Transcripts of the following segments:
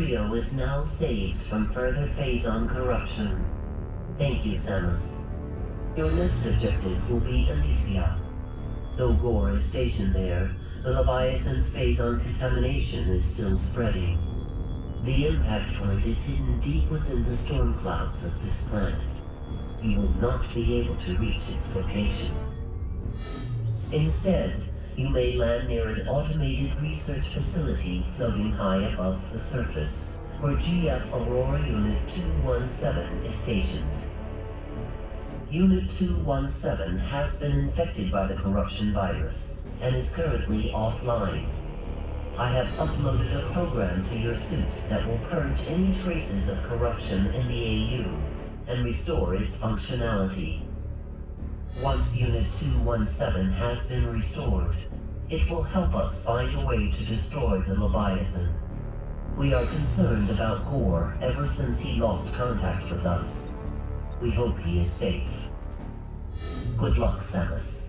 Bryyo is now saved from further phazon corruption. Thank you, Samus. Your next objective will be Elysia. Though Gore is stationed there, the Leviathan's phazon contamination is still spreading. The impact point is hidden deep within the storm clouds of this planet. You will not be able to reach its location. Instead, you may land near an automated research facility floating high above the surface, where GF Aurora Unit 217 is stationed. Unit 217 has been infected by the corruption virus and is currently offline. I have uploaded a program to your suit that will purge any traces of corruption in the AU and restore its functionality. Once Unit 217 has been restored, it will help us find a way to destroy the Leviathan. We are concerned about Gore ever since he lost contact with us. We hope he is safe. Good luck, Samus.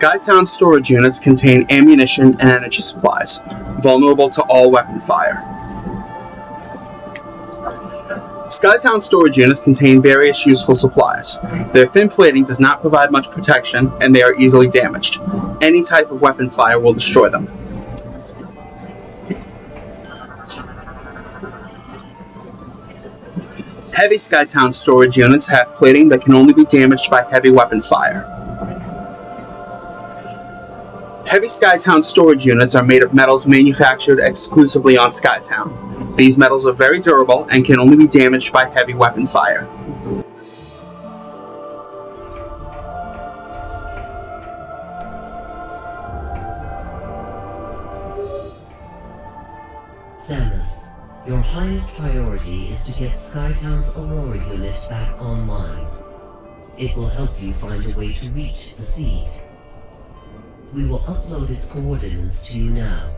Skytown storage units contain ammunition and energy supplies, vulnerable to all weapon fire. Skytown storage units contain various useful supplies. Their thin plating does not provide much protection, and they are easily damaged. Any type of weapon fire will destroy them. Heavy Skytown storage units have plating that can only be damaged by heavy weapon fire. Heavy Skytown storage units are made of metals manufactured exclusively on Skytown. These metals are very durable and can only be damaged by heavy weapon fire. Samus, your highest priority is to get Skytown's Aurora unit back online. It will help you find a way to reach the seed. We will upload its coordinates to you now.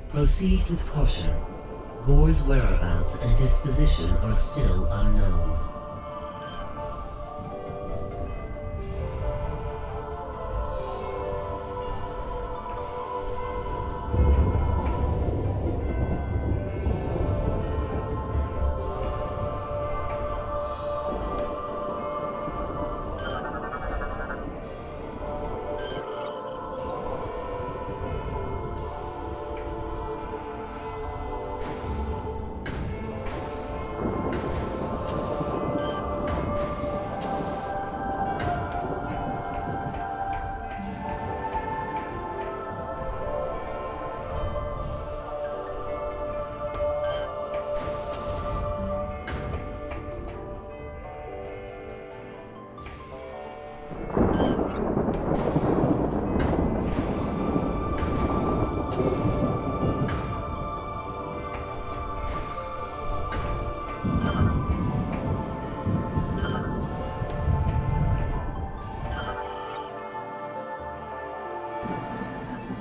Proceed with caution. Gore's whereabouts and disposition are still unknown.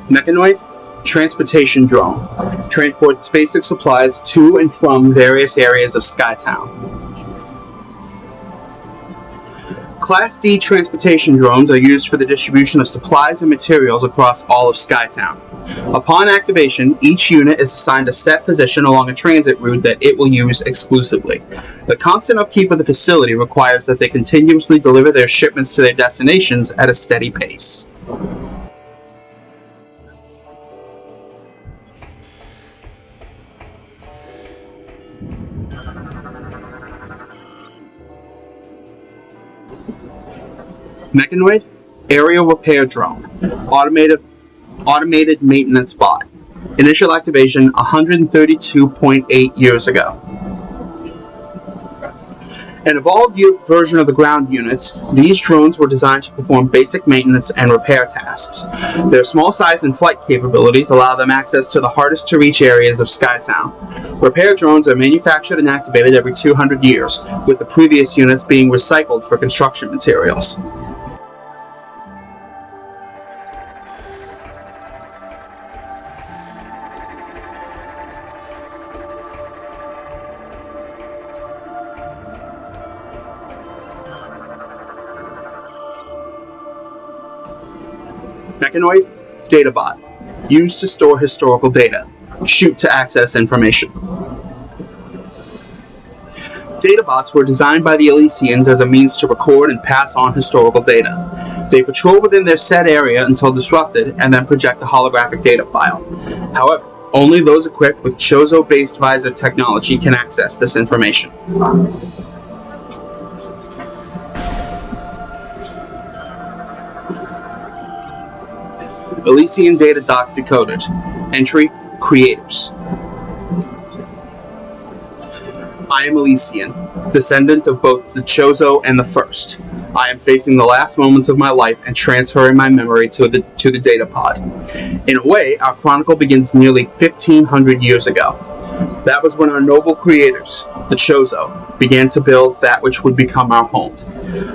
Mechanoid transportation drone transports basic supplies to and from various areas of Skytown. Class D transportation drones are used for the distribution of supplies and materials across all of Skytown. Upon activation, each unit is assigned a set position along a transit route that it will use exclusively. The constant upkeep of the facility requires that they continuously deliver their shipments to their destinations at a steady pace. Mechanoid, aerial repair drone, automated maintenance bot. Initial activation 132.8 years ago. An evolved version of the ground units, these drones were designed to perform basic maintenance and repair tasks. Their small size and flight capabilities allow them access to the hardest to reach areas of Skytown. Repair drones are manufactured and activated every 200 years, with the previous units being recycled for construction materials. Mechanoid, Databot. Used to store historical data. Shoot to access information. Databots were designed by the Elysians as a means to record and pass on historical data. They patrol within their set area until disrupted and then project a holographic data file. However, only those equipped with Chozo-based visor technology can access this information. Elysian data doc decoded. Entry: Creators. I am Elysian, descendant of both the Chozo and the First. I am facing the last moments of my life and transferring my memory to the data pod. In a way, our chronicle begins nearly 1,500 years ago. That was when our noble creators, the Chozo, began to build that which would become our home.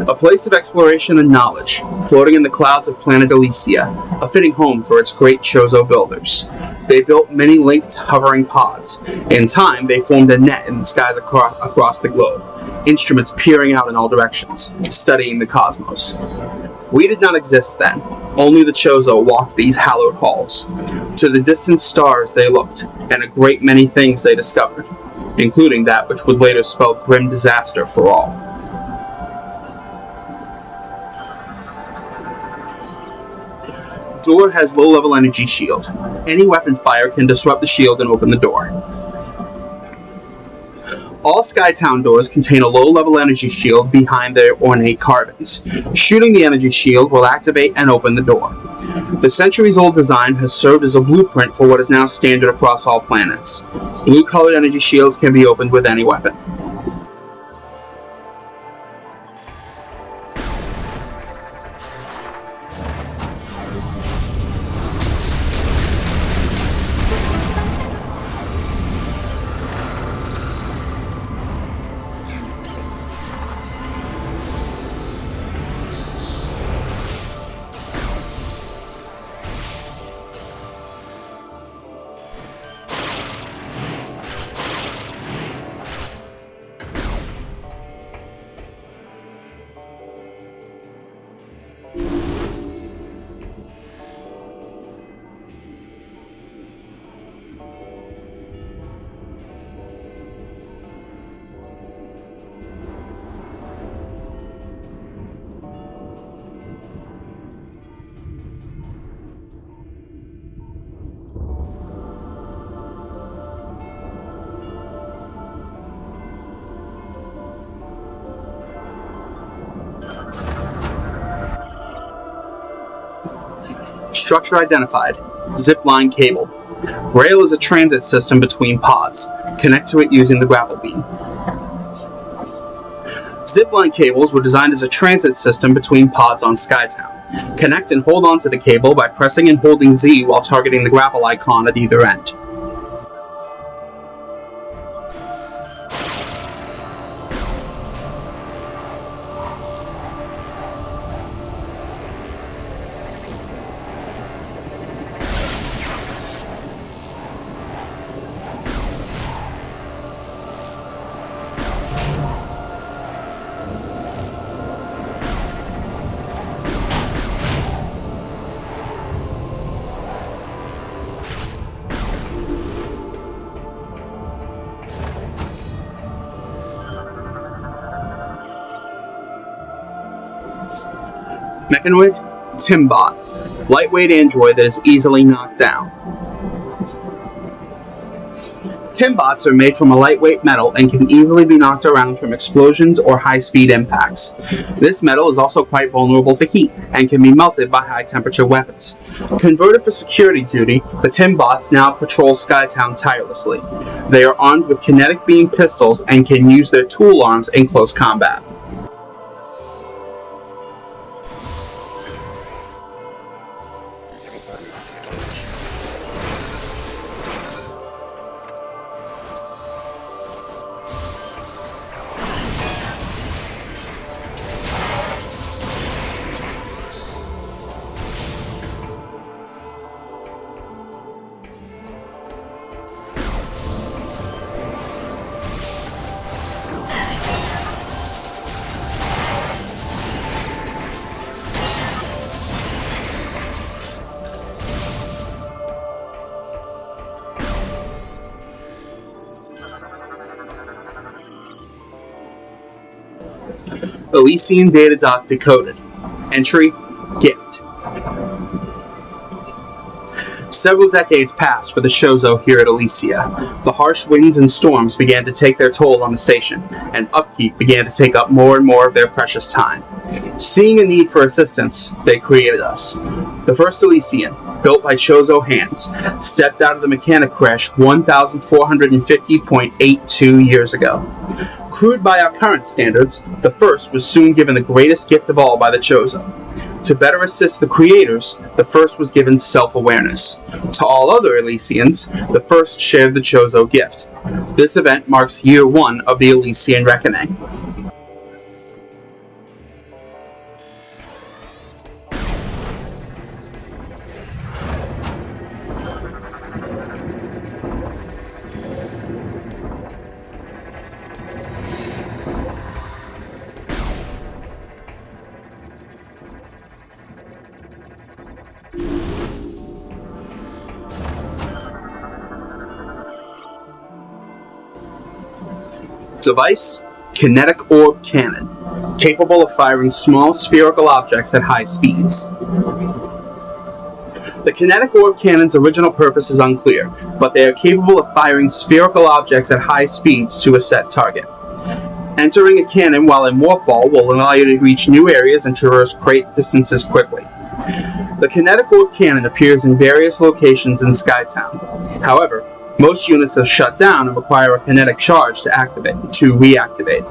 A place of exploration and knowledge, floating in the clouds of planet Elysia, a fitting home for its great Chozo builders. They built many linked hovering pods. In time, they formed a net in the skies across the globe, instruments peering out in all directions, studying the cosmos. We did not exist then. Only the Chozo walked these hallowed halls. To the distant stars they looked, and a great many things they discovered, including that which would later spell grim disaster for all. Door has low-level energy shield. Any weapon fire can disrupt the shield and open the door. All Skytown doors contain a low-level energy shield behind their ornate carvings. Shooting the energy shield will activate and open the door. The centuries-old design has served as a blueprint for what is now standard across all planets. Blue-colored energy shields can be opened with any weapon. Structure identified. Zipline cable. Rail is a transit system between pods. Connect to it using the grapple beam. Zipline cables were designed as a transit system between pods on Skytown. Connect and hold onto the cable by pressing and holding Z while targeting the grapple icon at either end. Mechanoid, Timbot, lightweight android that is easily knocked down. Timbots are made from a lightweight metal and can easily be knocked around from explosions or high-speed impacts. This metal is also quite vulnerable to heat and can be melted by high-temperature weapons. Converted for security duty, the Timbots now patrol Skytown tirelessly. They are armed with kinetic beam pistols and can use their tool arms in close combat. Elysian data doc decoded. Entry: Gift. Several decades passed for the Chozo here at Elysia. The harsh winds and storms began to take their toll on the station, and upkeep began to take up more and more of their precious time. Seeing a need for assistance, they created us. The first Elysian, built by Chozo hands, stepped out of the mechanic crash 1,450.82 years ago. Crude by our current standards, the first was soon given the greatest gift of all by the Chozo. To better assist the creators, the first was given self-awareness. To all other Elysians, the first shared the Chozo gift. This event marks year 1 of the Elysian Reckoning. Device: Kinetic Orb Cannon, capable of firing small spherical objects at high speeds. The Kinetic Orb Cannon's original purpose is unclear, but they are capable of firing spherical objects at high speeds to a set target. Entering a cannon while in Morph Ball will allow you to reach new areas and traverse great distances quickly. The Kinetic Orb Cannon appears in various locations in Skytown. However, most units are shut down and require a kinetic charge to reactivate.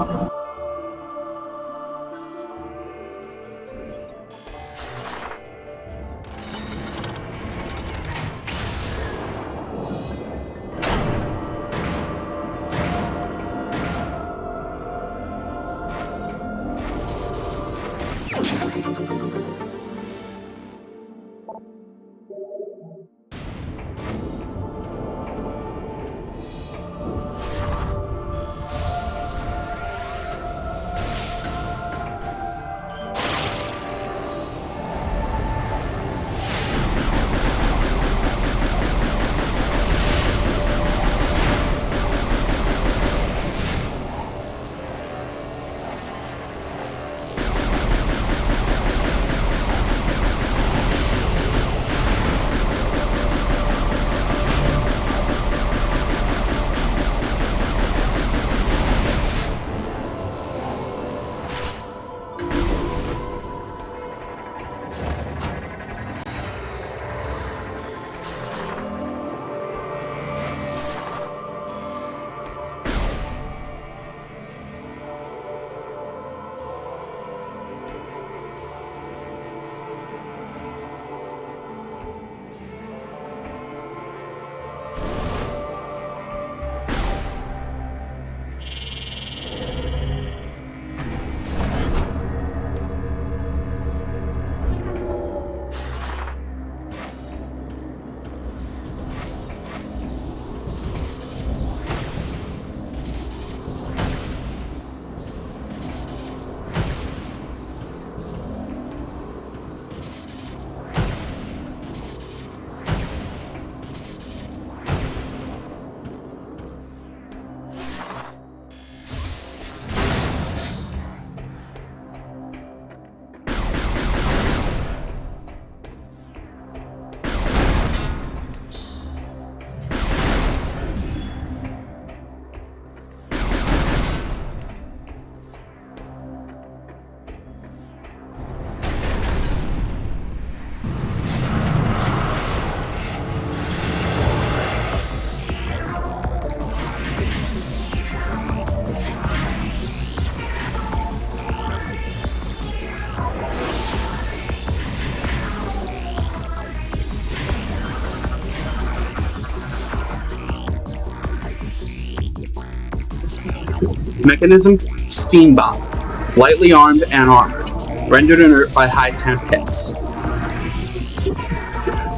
Mechanism: Steambot. Lightly armed and armored. Rendered inert by high temp hits.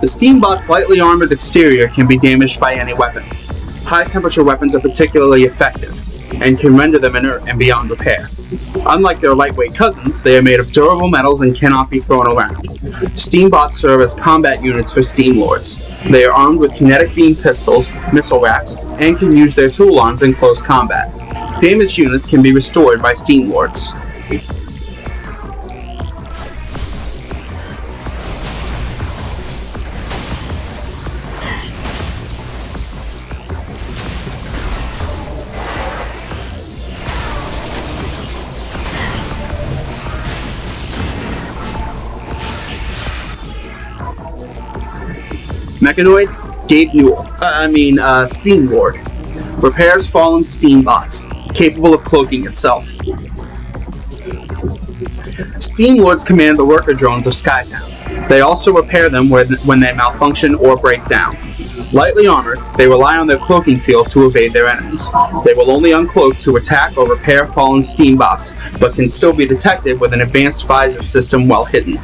The Steambot's lightly armored exterior can be damaged by any weapon. High-temperature weapons are particularly effective, and can render them inert and beyond repair. Unlike their lightweight cousins, they are made of durable metals and cannot be thrown around. Steambots serve as combat units for Steam Lords. They are armed with kinetic beam pistols, missile racks, and can use their tool arms in close combat. Damaged units can be restored by Steam Lords. Mechanoid: Steam Lord. Repairs fallen Steam bots, capable of cloaking itself. Steam Lords command the worker drones of Skytown. They also repair them when they malfunction or break down. Lightly armored, they rely on their cloaking field to evade their enemies. They will only uncloak to attack or repair fallen Steam bots, but can still be detected with an advanced visor system well hidden.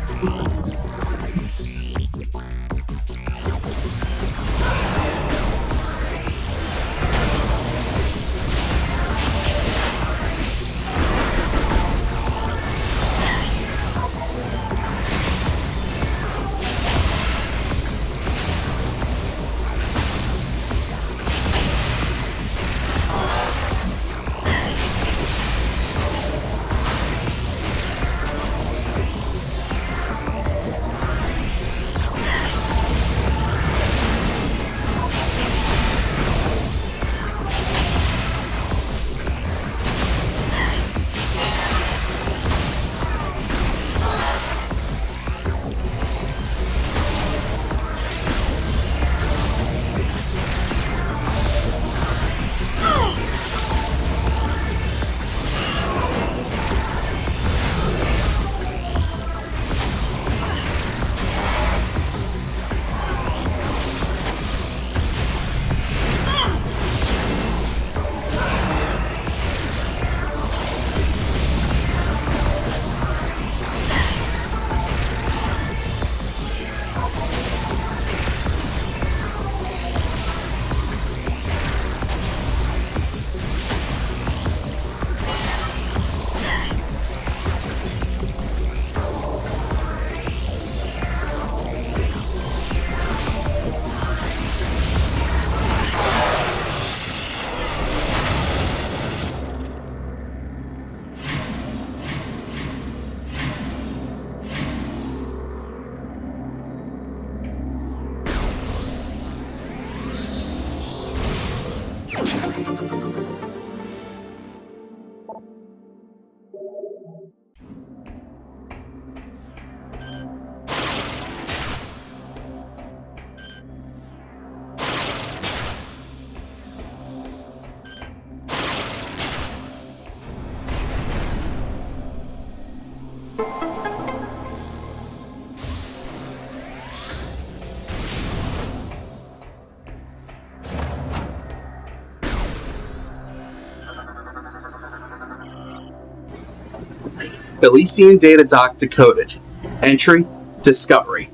Elysian data doc decoded. Entry: Discovery.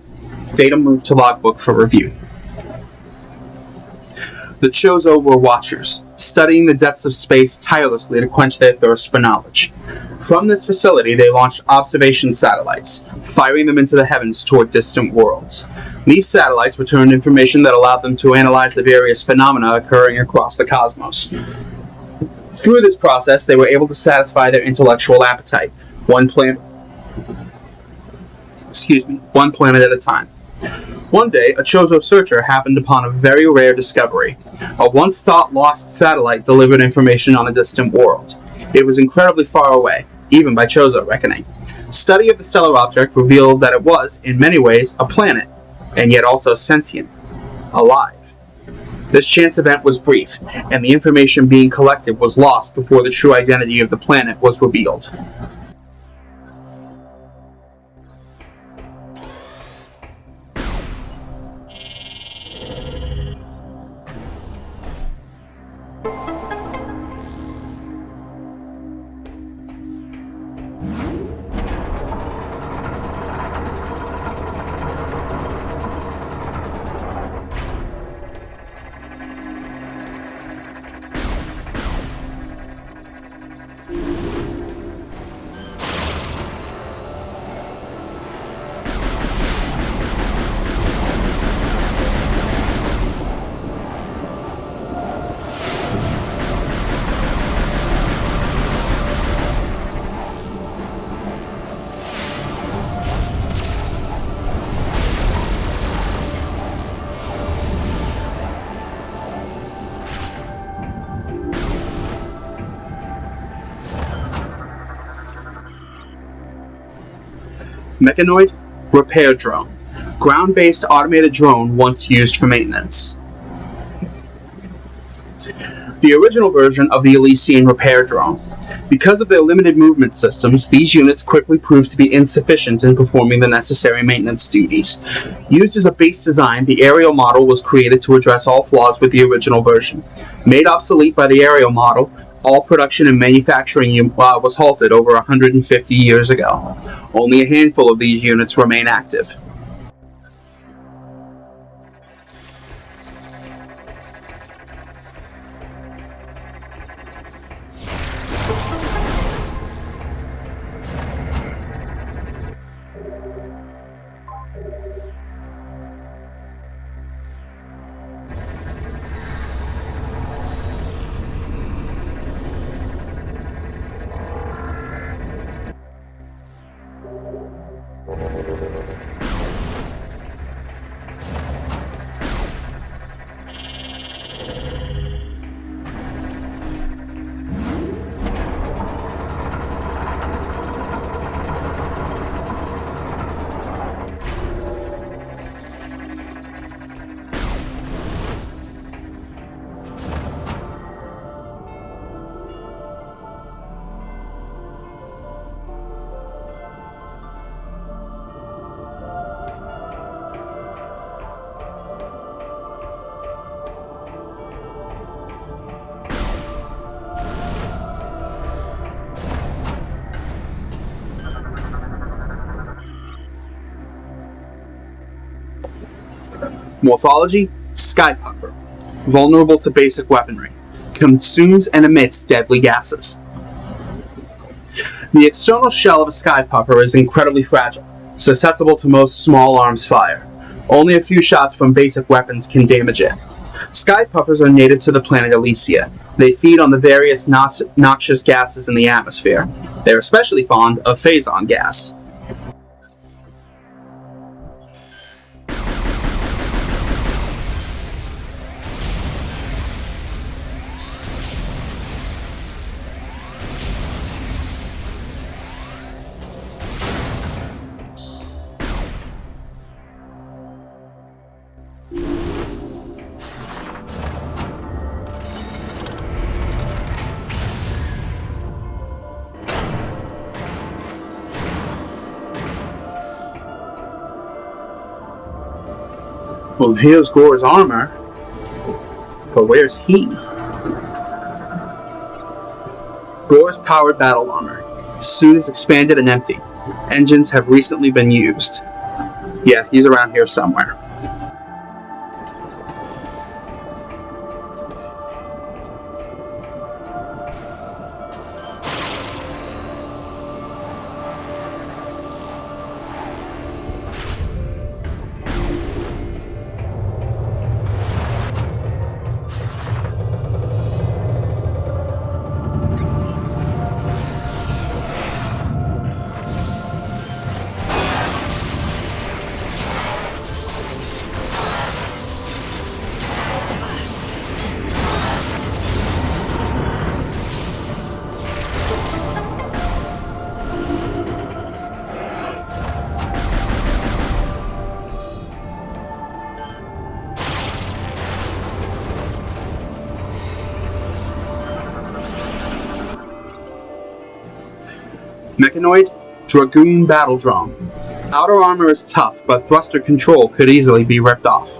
Data moved to logbook for review. The Chozo were watchers, studying the depths of space tirelessly to quench their thirst for knowledge. From this facility, they launched observation satellites, firing them into the heavens toward distant worlds. These satellites returned information that allowed them to analyze the various phenomena occurring across the cosmos. Through this process, they were able to satisfy their intellectual appetite, one planet at a time. One day, a Chozo searcher happened upon a very rare discovery. A once-thought-lost satellite delivered information on a distant world. It was incredibly far away, even by Chozo reckoning. Study of the stellar object revealed that it was, in many ways, a planet, and yet also sentient, alive. This chance event was brief, and the information being collected was lost before the true identity of the planet was revealed. Mechanoid Repair Drone. Ground-based automated drone once used for maintenance. The original version of the Elysian repair drone. Because of their limited movement systems, these units quickly proved to be insufficient in performing the necessary maintenance duties. Used as a base design, the aerial model was created to address all flaws with the original version. Made obsolete by the aerial model, all production and manufacturing was halted over 150 years ago. Only a handful of these units remain active. Morphology: Sky Puffer. Vulnerable to basic weaponry. Consumes and emits deadly gases. The external shell of a Sky Puffer is incredibly fragile, susceptible to most small arms fire. Only a few shots from basic weapons can damage it. Sky Puffers are native to the planet Elysia. They feed on the various noxious gases in the atmosphere. They are especially fond of phazon gas. Well, here's Gore's armor, but where's he? Gore's powered battle armor. Suit is expanded and empty. Engines have recently been used. Yeah, he's around here somewhere. Mechanoid Dragoon Battle Drone. Outer armor is tough, but thruster control could easily be ripped off.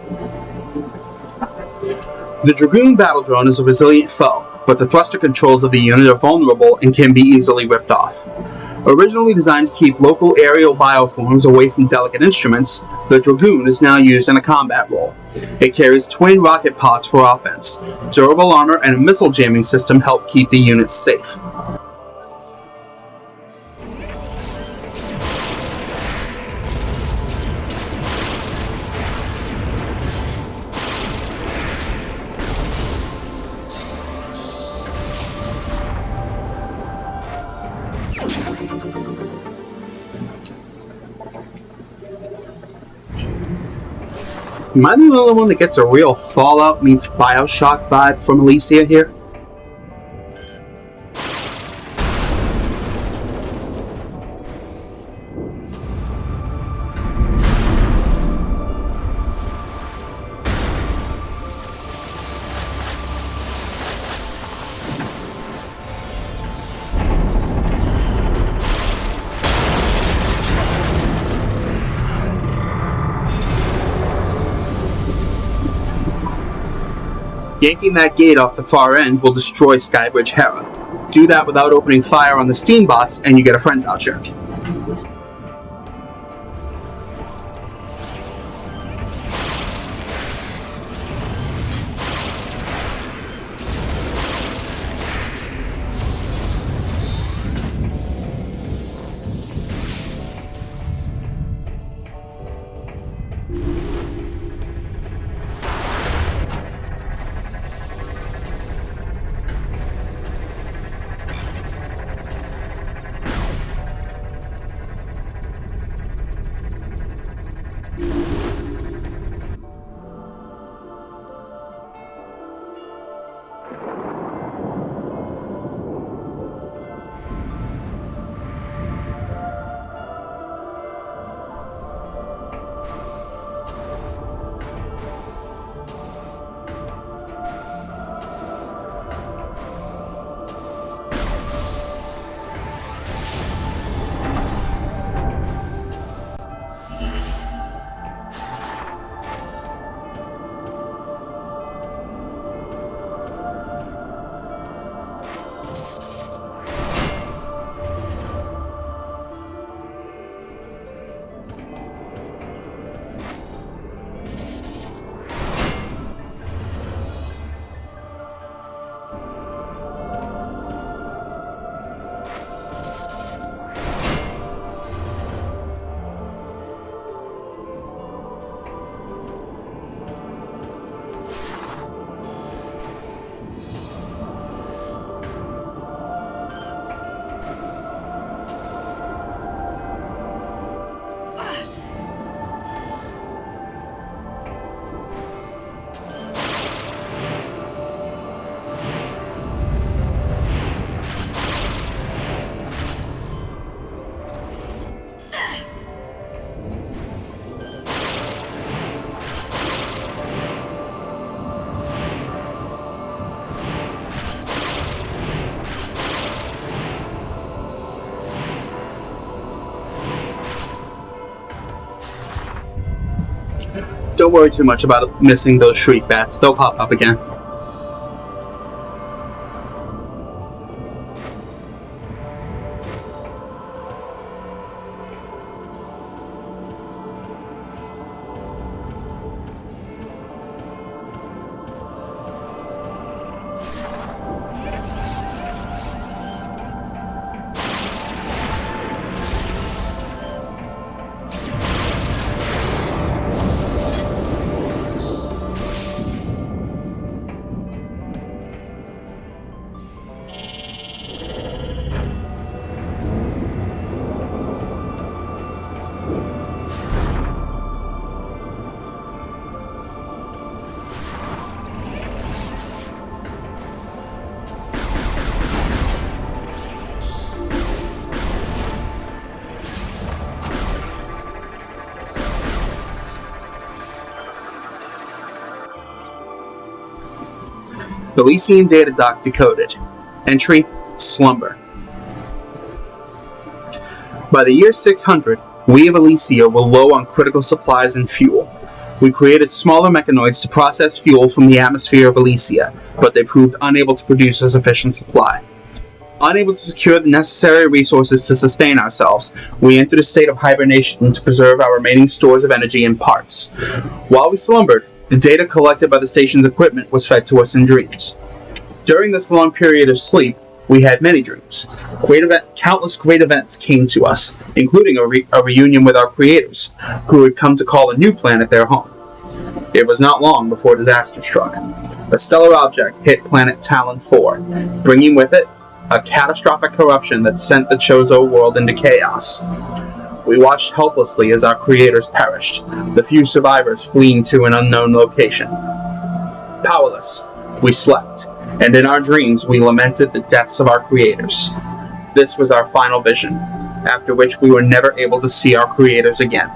The Dragoon Battle Drone is a resilient foe, but the thruster controls of the unit are vulnerable and can be easily ripped off. Originally designed to keep local aerial bioforms away from delicate instruments, the Dragoon is now used in a combat role. It carries twin rocket pods for offense. Durable armor and a missile jamming system help keep the units safe. Am I the only one that gets a real Fallout meets Bioshock vibe from Elysia here? Yanking that gate off the far end will destroy Skybridge Hera. Do that without opening fire on the steam bots, and you get a friend voucher. Don't worry too much about missing those shriek bats. They'll pop up again. Elysian data doc decoded. Entry: slumber. By the year 600, we of Elysia were low on critical supplies and fuel. We created smaller mechanoids to process fuel from the atmosphere of Elysia, but they proved unable to produce a sufficient supply. Unable to secure the necessary resources to sustain ourselves, we entered a state of hibernation to preserve our remaining stores of energy and parts. While we slumbered, the data collected by the station's equipment was fed to us in dreams. During this long period of sleep, we had many dreams. Countless great events came to us, including a reunion with our creators, who had come to call a new planet their home. It was not long before disaster struck. A stellar object hit planet Talon 4, bringing with it a catastrophic corruption that sent the Chozo world into chaos. We watched helplessly as our creators perished, the few survivors fleeing to an unknown location. Powerless, we slept, and in our dreams we lamented the deaths of our creators. This was our final vision, after which we were never able to see our creators again.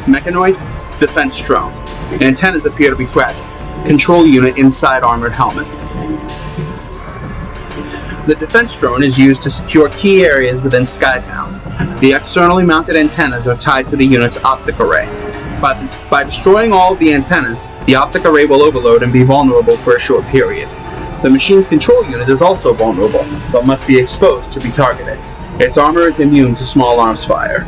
Mechanoid, defense drone. Antennas appear to be fragile. Control unit inside armored helmet. The defense drone is used to secure key areas within Skytown. The externally mounted antennas are tied to the unit's optic array. By destroying all of the antennas, the optic array will overload and be vulnerable for a short period. The machine's control unit is also vulnerable, but must be exposed to be targeted. Its armor is immune to small arms fire.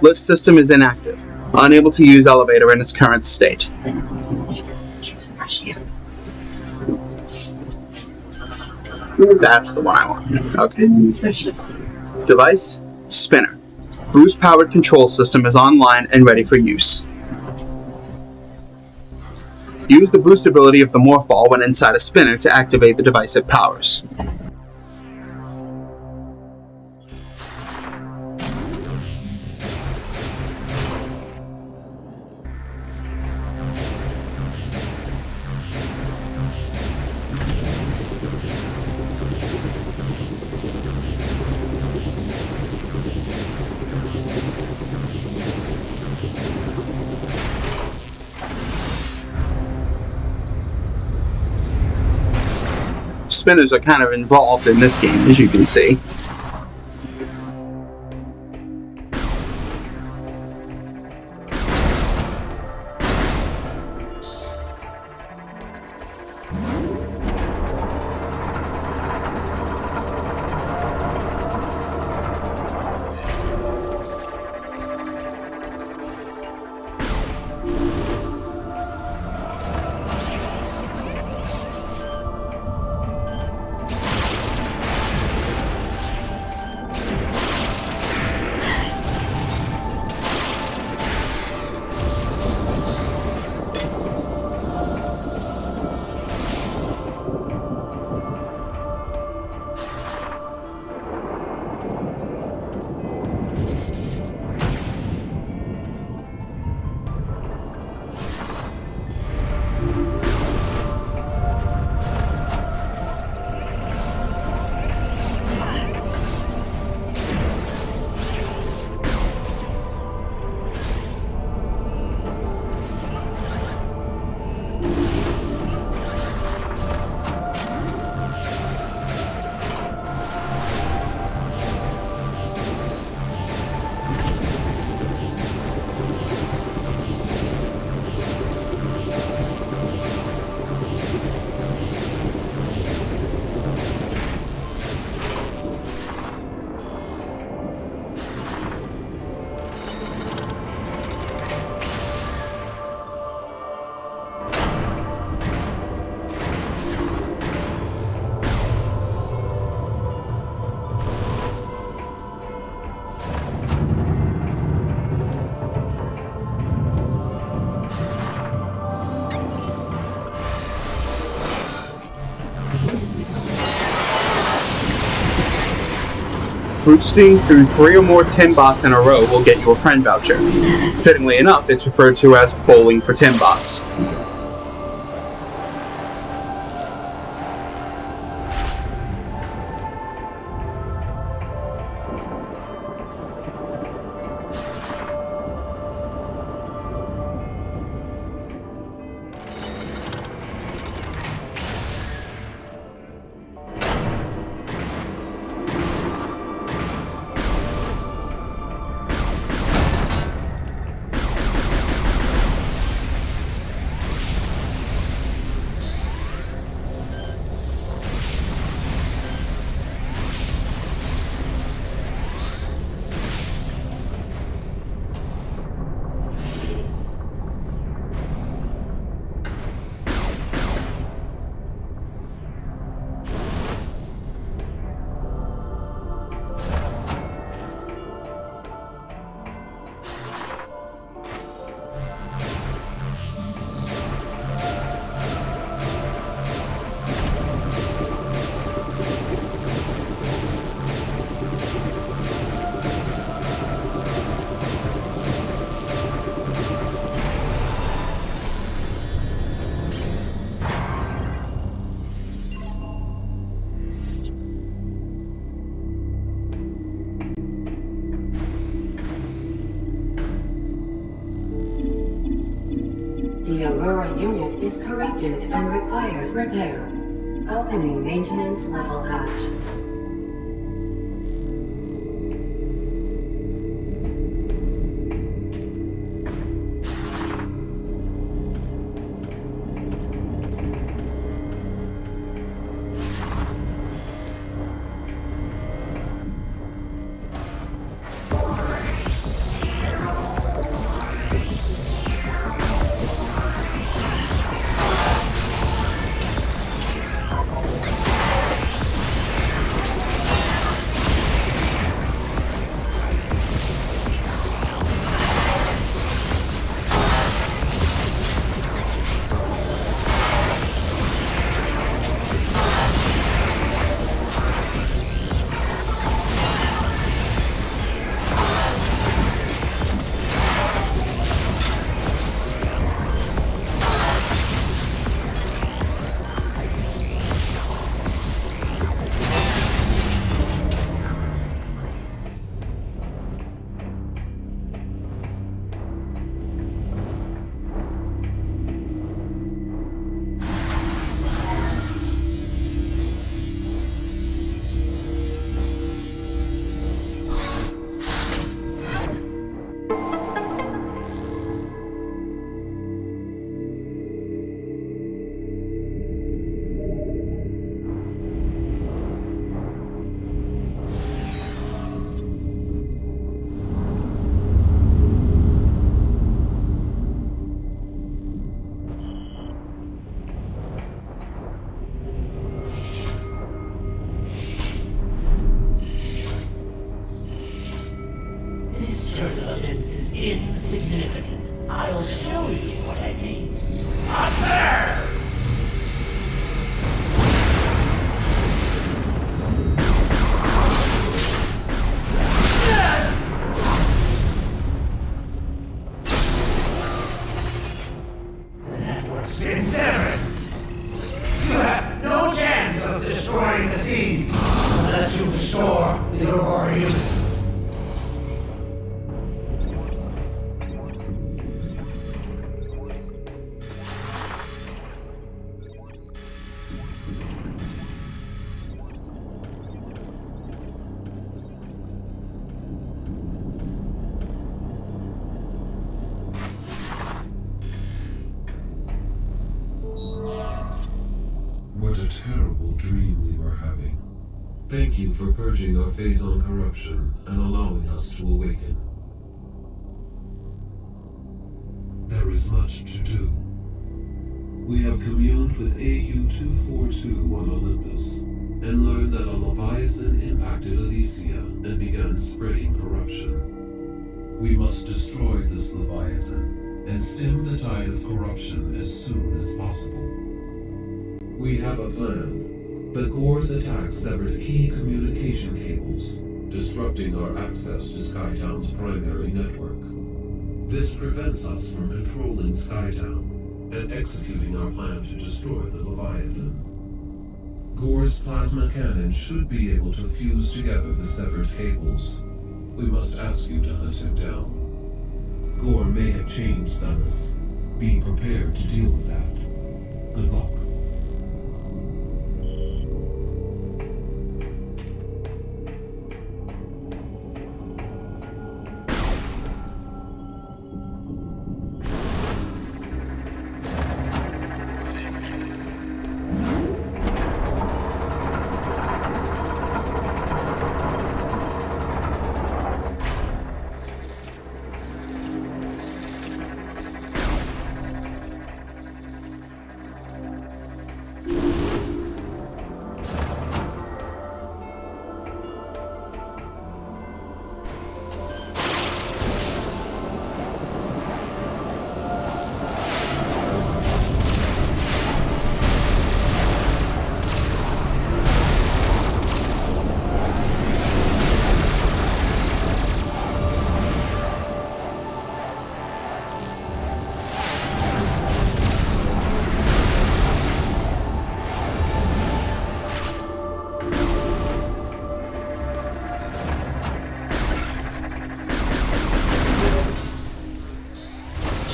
Lift system is inactive. Unable to use elevator in its current state. That's the one I want. Okay. Device, spinner. Boost-powered control system is online and ready for use. Use the boost ability of the morph ball when inside a spinner to activate the device it powers. Spinners are kind of involved in this game, as you can see. boosting through 3 or more Tinbots in a row will get you a friend voucher. Fittingly enough, it's referred to as bowling for Tinbots. The Aurora unit is corrupted and requires repair. Opening maintenance level hatch. Turbulence is insignificant. I'll show you what I mean. Up there! The network's been severed. You have no chance of destroying the seed unless you restore the Aurora unit. What a terrible dream we were having. Thank you for purging our phase-on corruption and allowing us to awaken. There is much to do. We have communed with AU-242 on Olympus and learned that a Leviathan impacted Elysia and began spreading corruption. We must destroy this Leviathan and stem the tide of corruption as soon as possible. We have a plan, but Gore's attack severed key communication cables, disrupting our access to Skytown's primary network. This prevents us from controlling Skytown and executing our plan to destroy the Leviathan. Gore's plasma cannon should be able to fuse together the severed cables. We must ask you to hunt him down. Gore may have changed, Samus. Be prepared to deal with that. Good luck.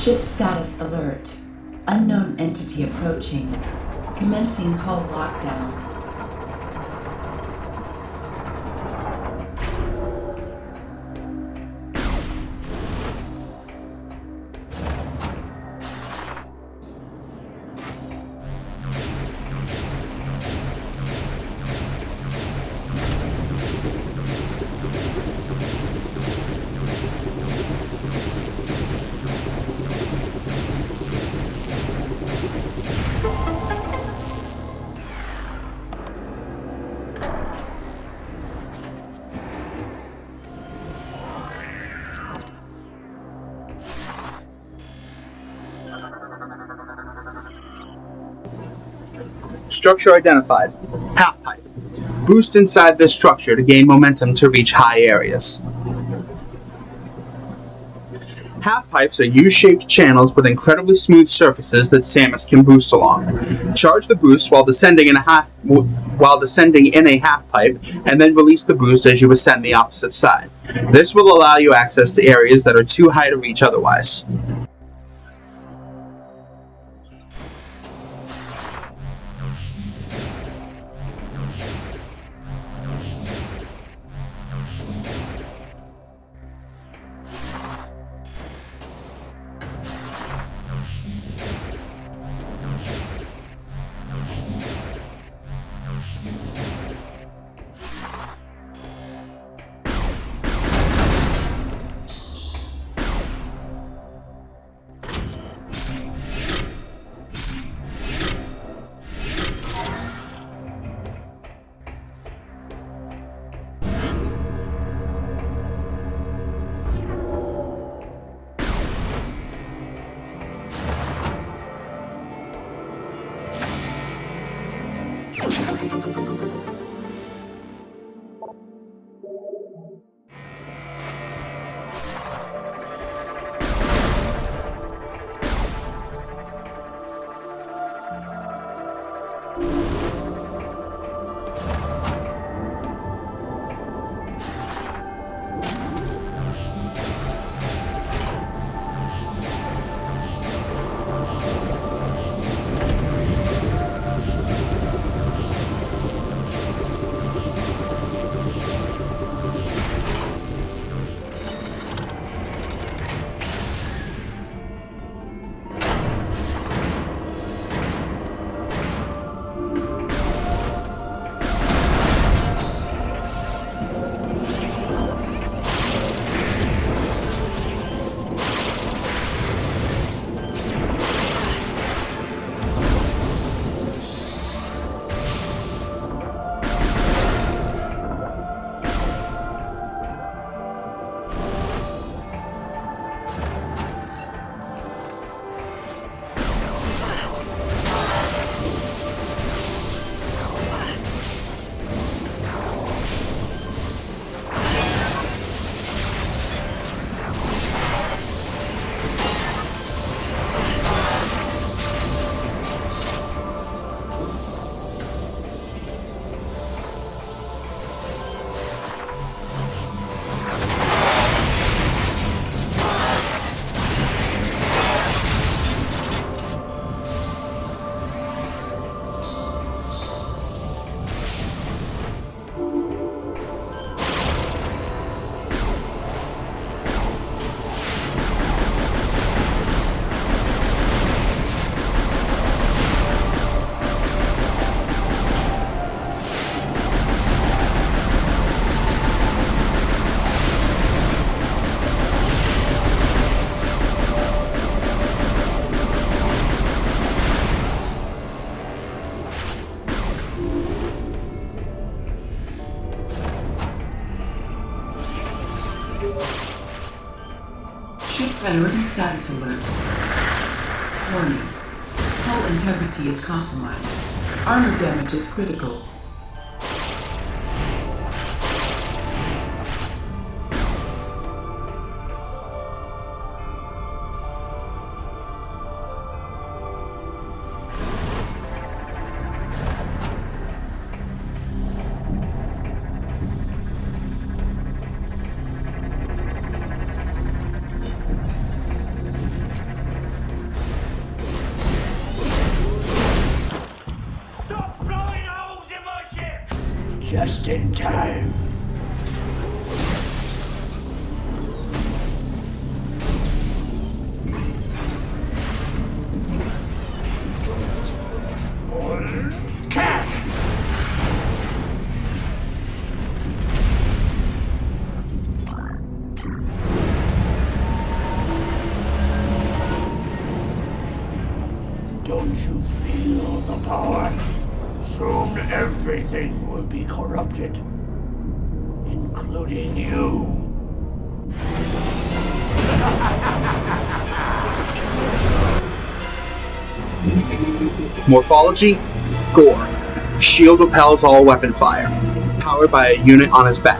Ship status alert. Unknown entity approaching. Commencing hull lockdown. Structure identified. Half pipe. Boost inside this structure to gain momentum to reach high areas. Half pipes are U-shaped channels with incredibly smooth surfaces that Samus can boost along. Charge the boost while descending in a half pipe, and then release the boost as you ascend the opposite side. This will allow you access to areas that are too high to reach otherwise. Priority status alert. Warning. Hull integrity is compromised. Armor damage is critical. Just in time. Catch! Don't you feel the power? Soon everything will be corrupted, including you. Morphology, Gore. Shield repels all weapon fire, powered by a unit on his back.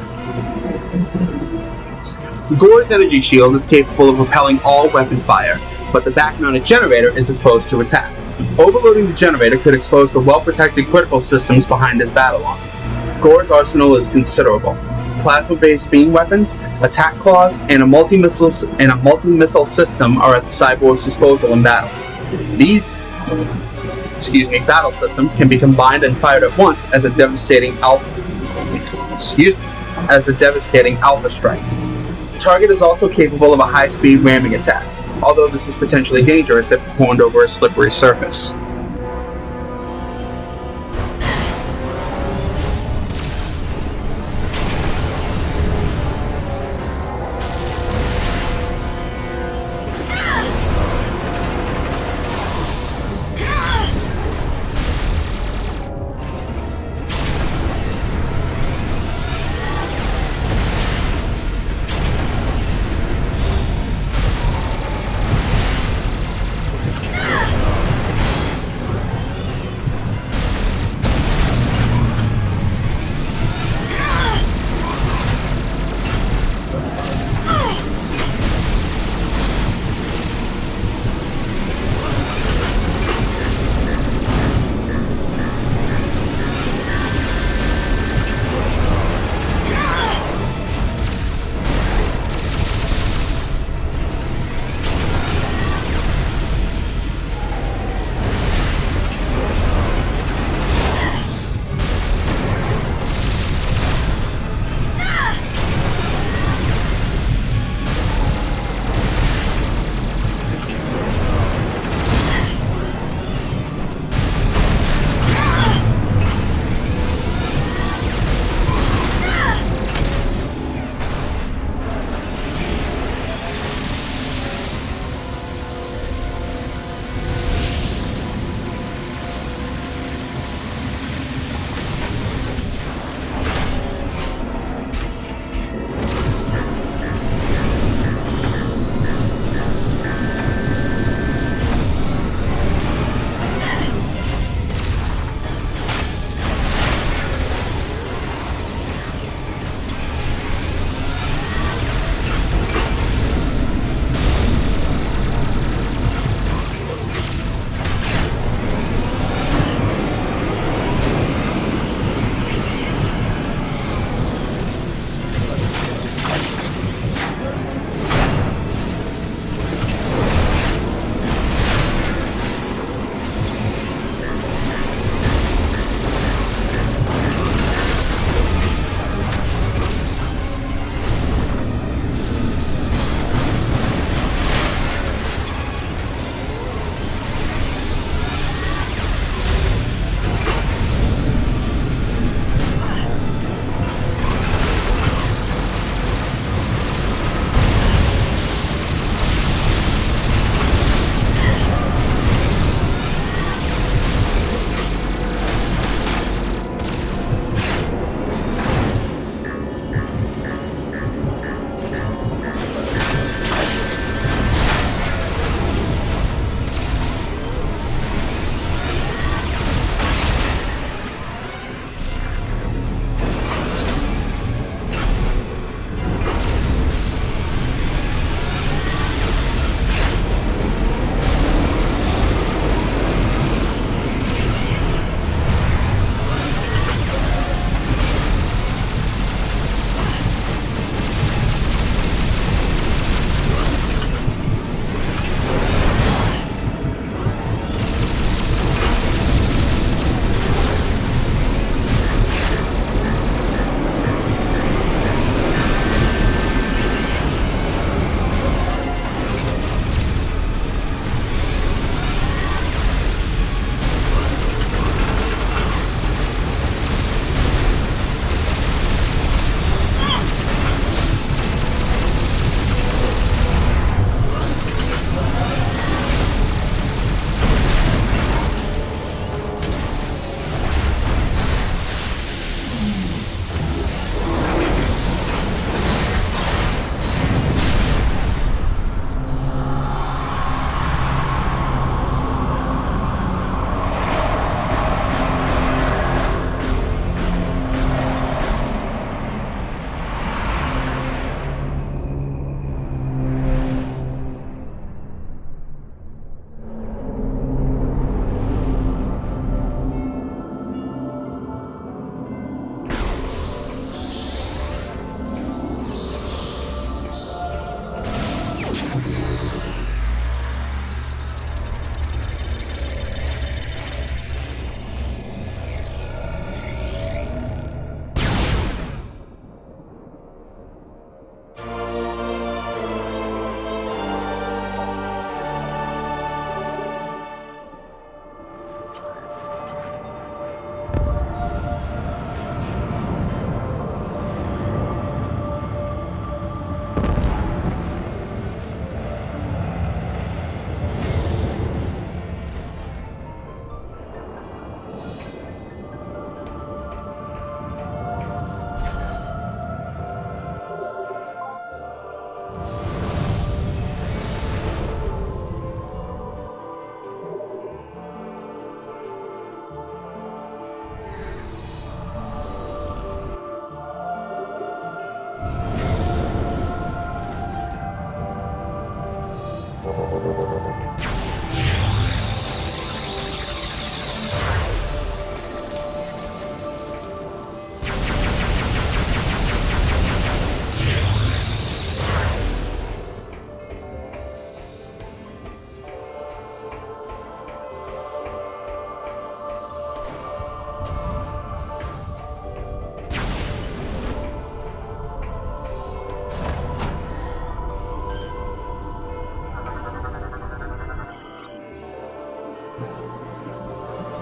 Gore's energy shield is capable of repelling all weapon fire, but the back-mounted generator is exposed to attack. Overloading the generator could expose the well-protected critical systems behind his battle armor. Gore's arsenal is considerable. Plasma-based beam weapons, attack claws, and a multi-missile system are at the cyborg's disposal in battle. These battle systems can be combined and fired at once as a devastating alpha strike. The target is also capable of a high-speed ramming attack, although this is potentially dangerous if performed over a slippery surface.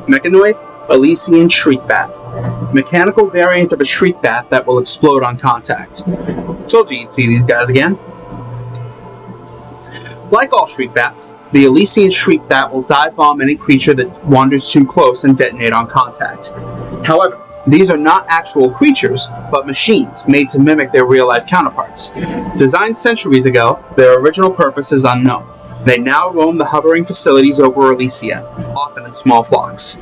Mechanoid, Elysian Shriek Bat. Mechanical variant of a shriek bat that will explode on contact. Told you you'd see these guys again. Like all shriek bats, the Elysian shriek bat will dive bomb any creature that wanders too close and detonate on contact. However, these are not actual creatures, but machines made to mimic their real-life counterparts. Designed centuries ago, their original purpose is unknown. They now roam the hovering facilities over Elysia, often in small flocks.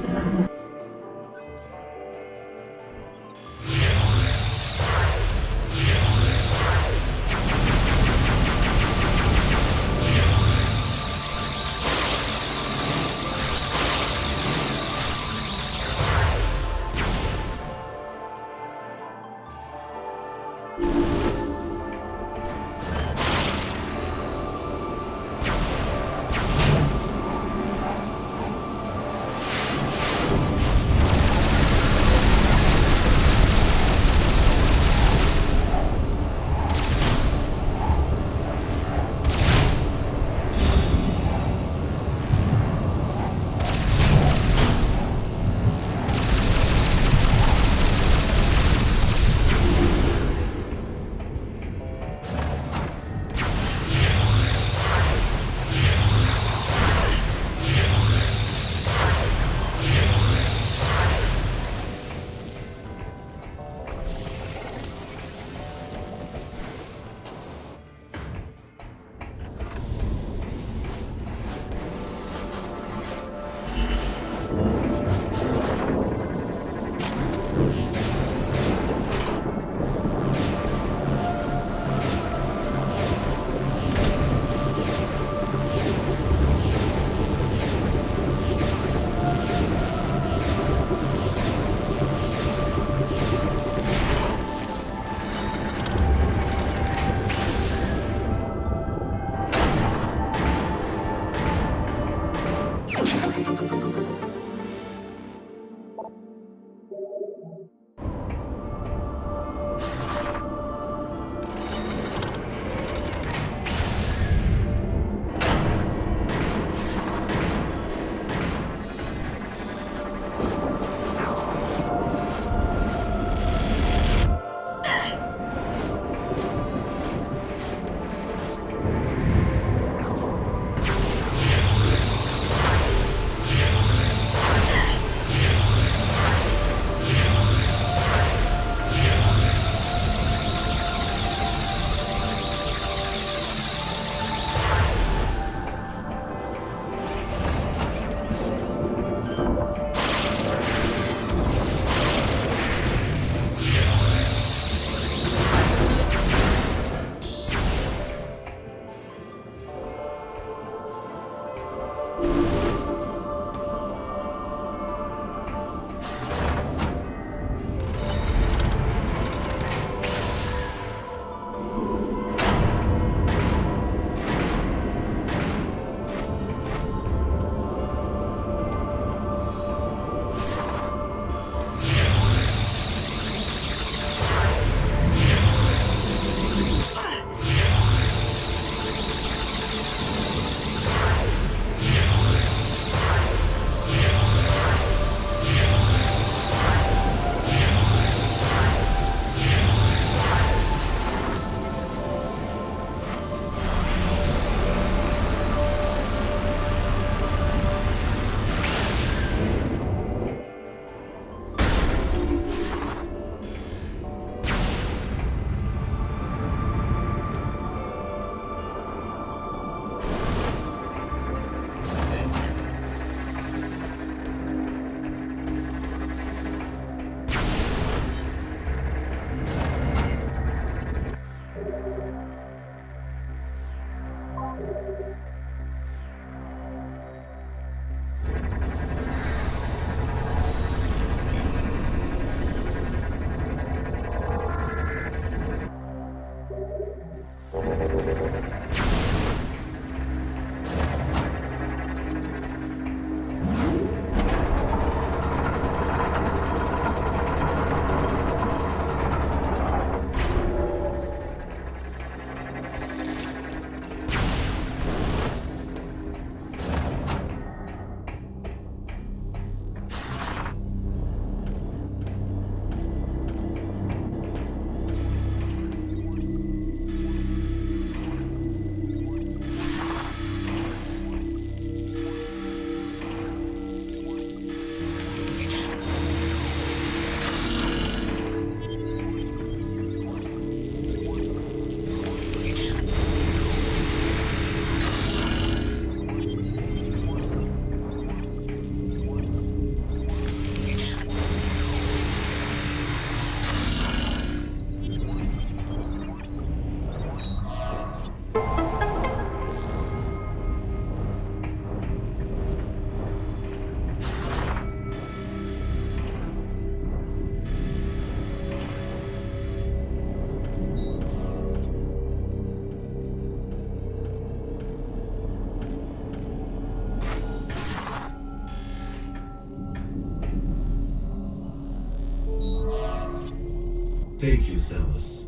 Thank you, Samus.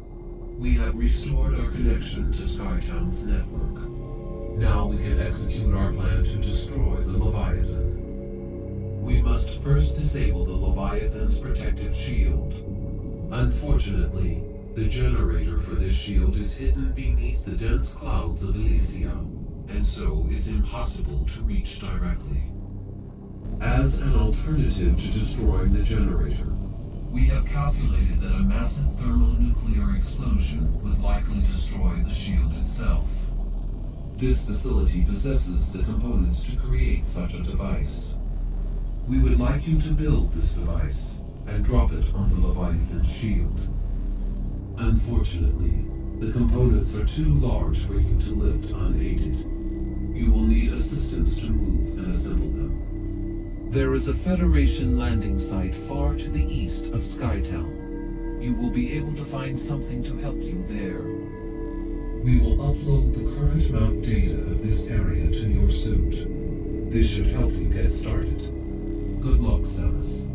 We have restored our connection to Skytown's network. Now we can execute our plan to destroy the Leviathan. We must first disable the Leviathan's protective shield. Unfortunately, the generator for this shield is hidden beneath the dense clouds of Elysia, and so is impossible to reach directly. As an alternative to destroying the generator, we have calculated that a massive thermonuclear explosion would likely destroy the shield itself. This facility possesses the components to create such a device. We would like you to build this device and drop it on the Leviathan's shield. Unfortunately, the components are too large for you to lift unaided. You will need assistance to move and assemble them. There is a Federation landing site far to the east of Skytown. You will be able to find something to help you there. We will upload the current map data of this area to your suit. This should help you get started. Good luck, Samus.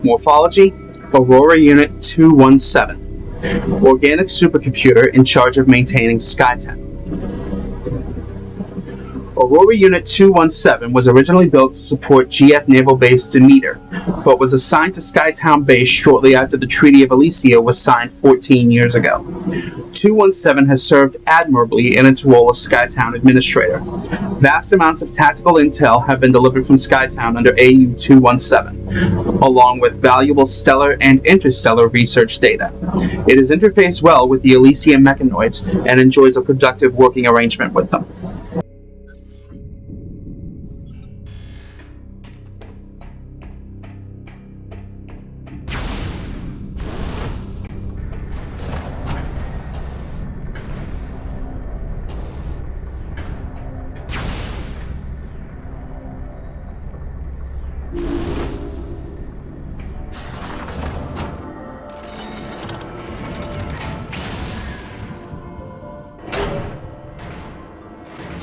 Morphology, Aurora Unit 217. Organic supercomputer in charge of maintaining Skytown. Aurora Unit 217 was originally built to support GF Naval Base Demeter, but was assigned to Skytown Base shortly after the Treaty of Elysia was signed 14 years ago. 217 has served admirably in its role as Skytown Administrator. Vast amounts of tactical intel have been delivered from Skytown under AU-217, along with valuable stellar and interstellar research data. It is interfaced well with the Elysian mechanoids and enjoys a productive working arrangement with them.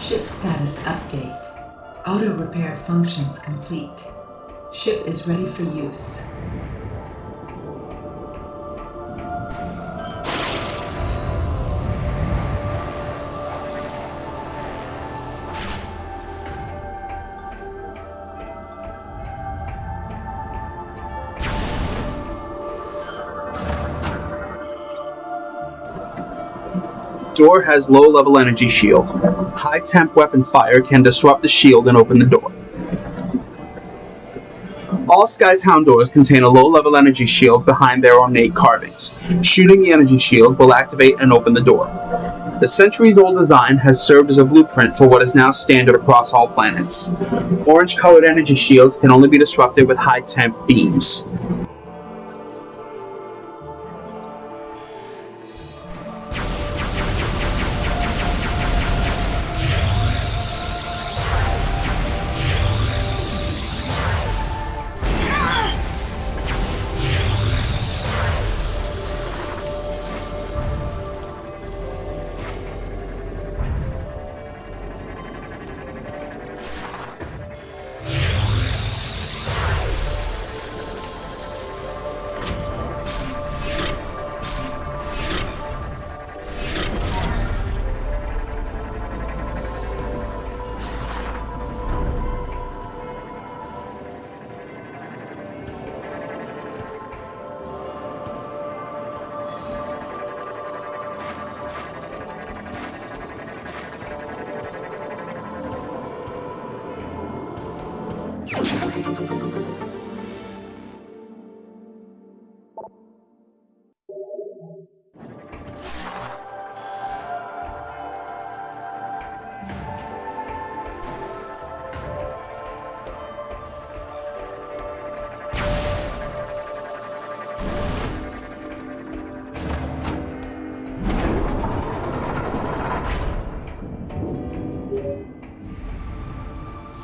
Ship status update. Auto repair functions complete. Ship is ready for use. Door has low-level energy shield. High-temp weapon fire can disrupt the shield and open the door. All Skytown doors contain a low-level energy shield behind their ornate carvings. Shooting the energy shield will activate and open the door. The centuries-old design has served as a blueprint for what is now standard across all planets. Orange-colored energy shields can only be disrupted with high-temp beams.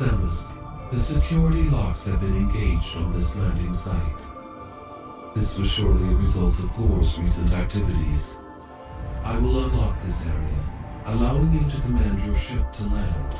Samus, the security locks have been engaged on this landing site. This was surely a result of Gore's recent activities. I will unlock this area, allowing you to command your ship to land.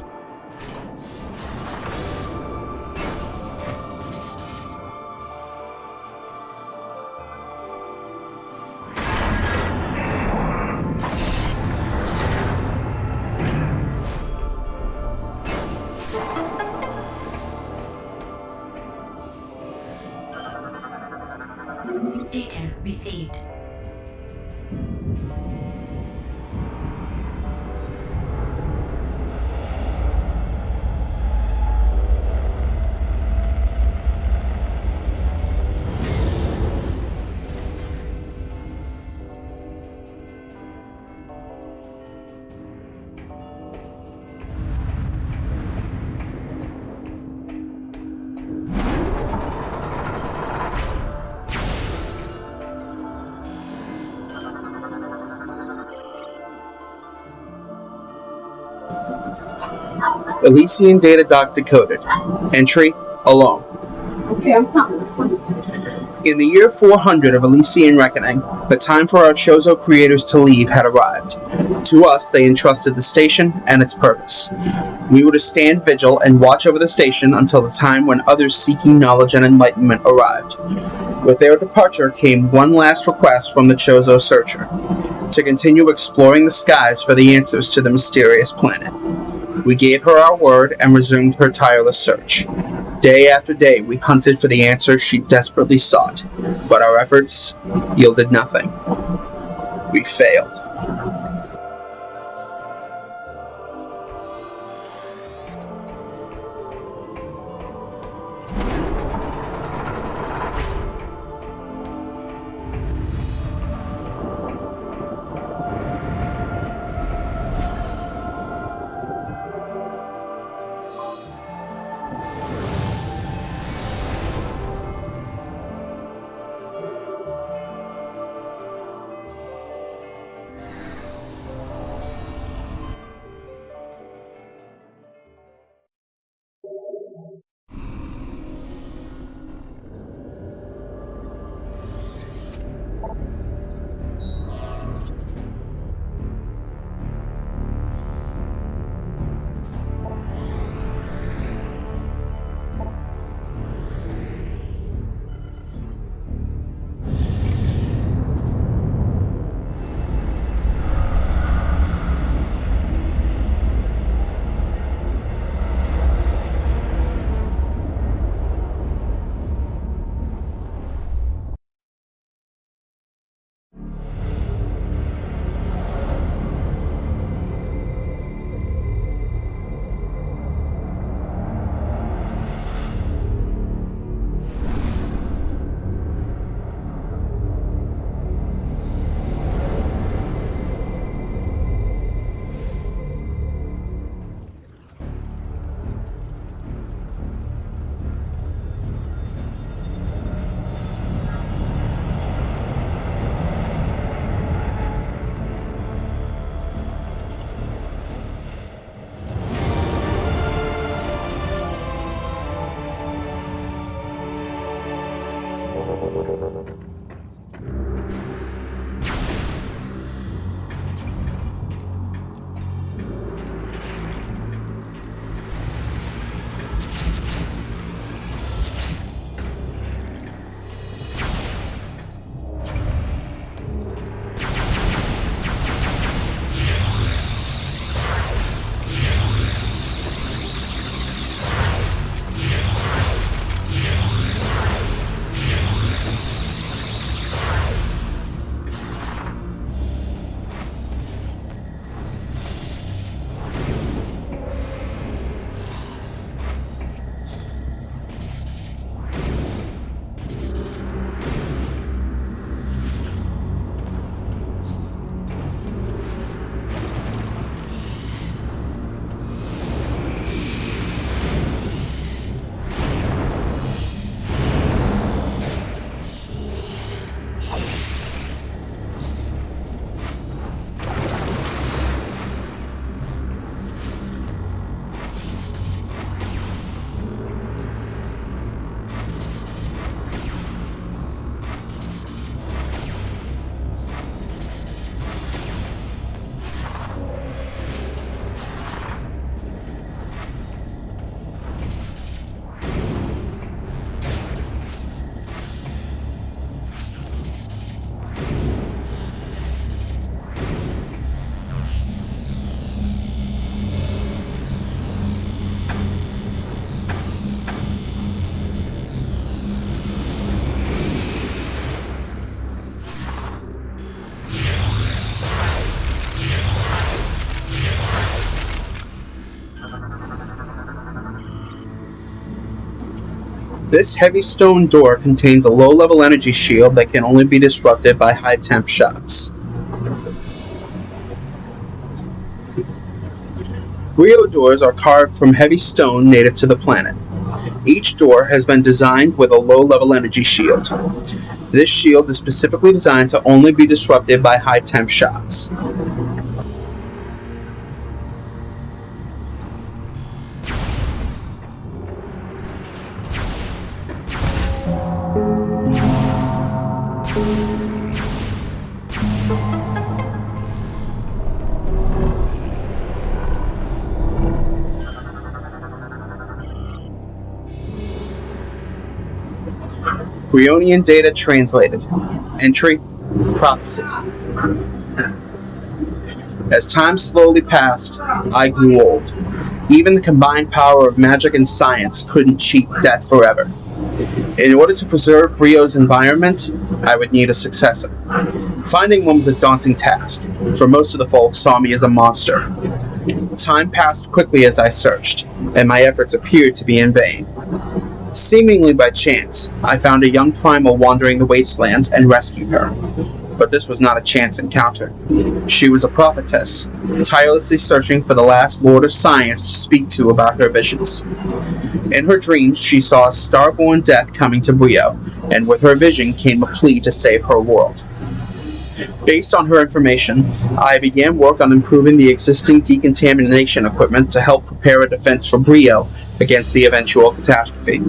Data received. Elysian data doc decoded. Entry: alone. Okay, I'm coming. In the year 400 of Elysian reckoning, the time for our Chozo creators to leave had arrived. To us, they entrusted the station and its purpose. We were to stand vigil and watch over the station until the time when others seeking knowledge and enlightenment arrived. With their departure came one last request from the Chozo searcher: to continue exploring the skies for the answers to the mysterious planet. We gave her our word and resumed her tireless search. Day after day, we hunted for the answers she desperately sought, but our efforts yielded nothing. We failed. This heavy stone door contains a low-level energy shield that can only be disrupted by high-temp shots. Bryyo doors are carved from heavy stone native to the planet. Each door has been designed with a low-level energy shield. This shield is specifically designed to only be disrupted by high-temp shots. Bryonian data translated. Entry: prophecy. As time slowly passed, I grew old. Even the combined power of magic and science couldn't cheat death forever. In order to preserve Bryo's environment, I would need a successor. Finding one was a daunting task, for most of the folks saw me as a monster. Time passed quickly as I searched, and my efforts appeared to be in vain. Seemingly by chance, I found a young primal wandering the wastelands and rescued her. But this was not a chance encounter. She was a prophetess, tirelessly searching for the last Lord of Science to speak to about her visions. In her dreams, she saw a star-born death coming to Bryyo, and with her vision came a plea to save her world. Based on her information, I began work on improving the existing decontamination equipment to help prepare a defense for Bryyo against the eventual catastrophe.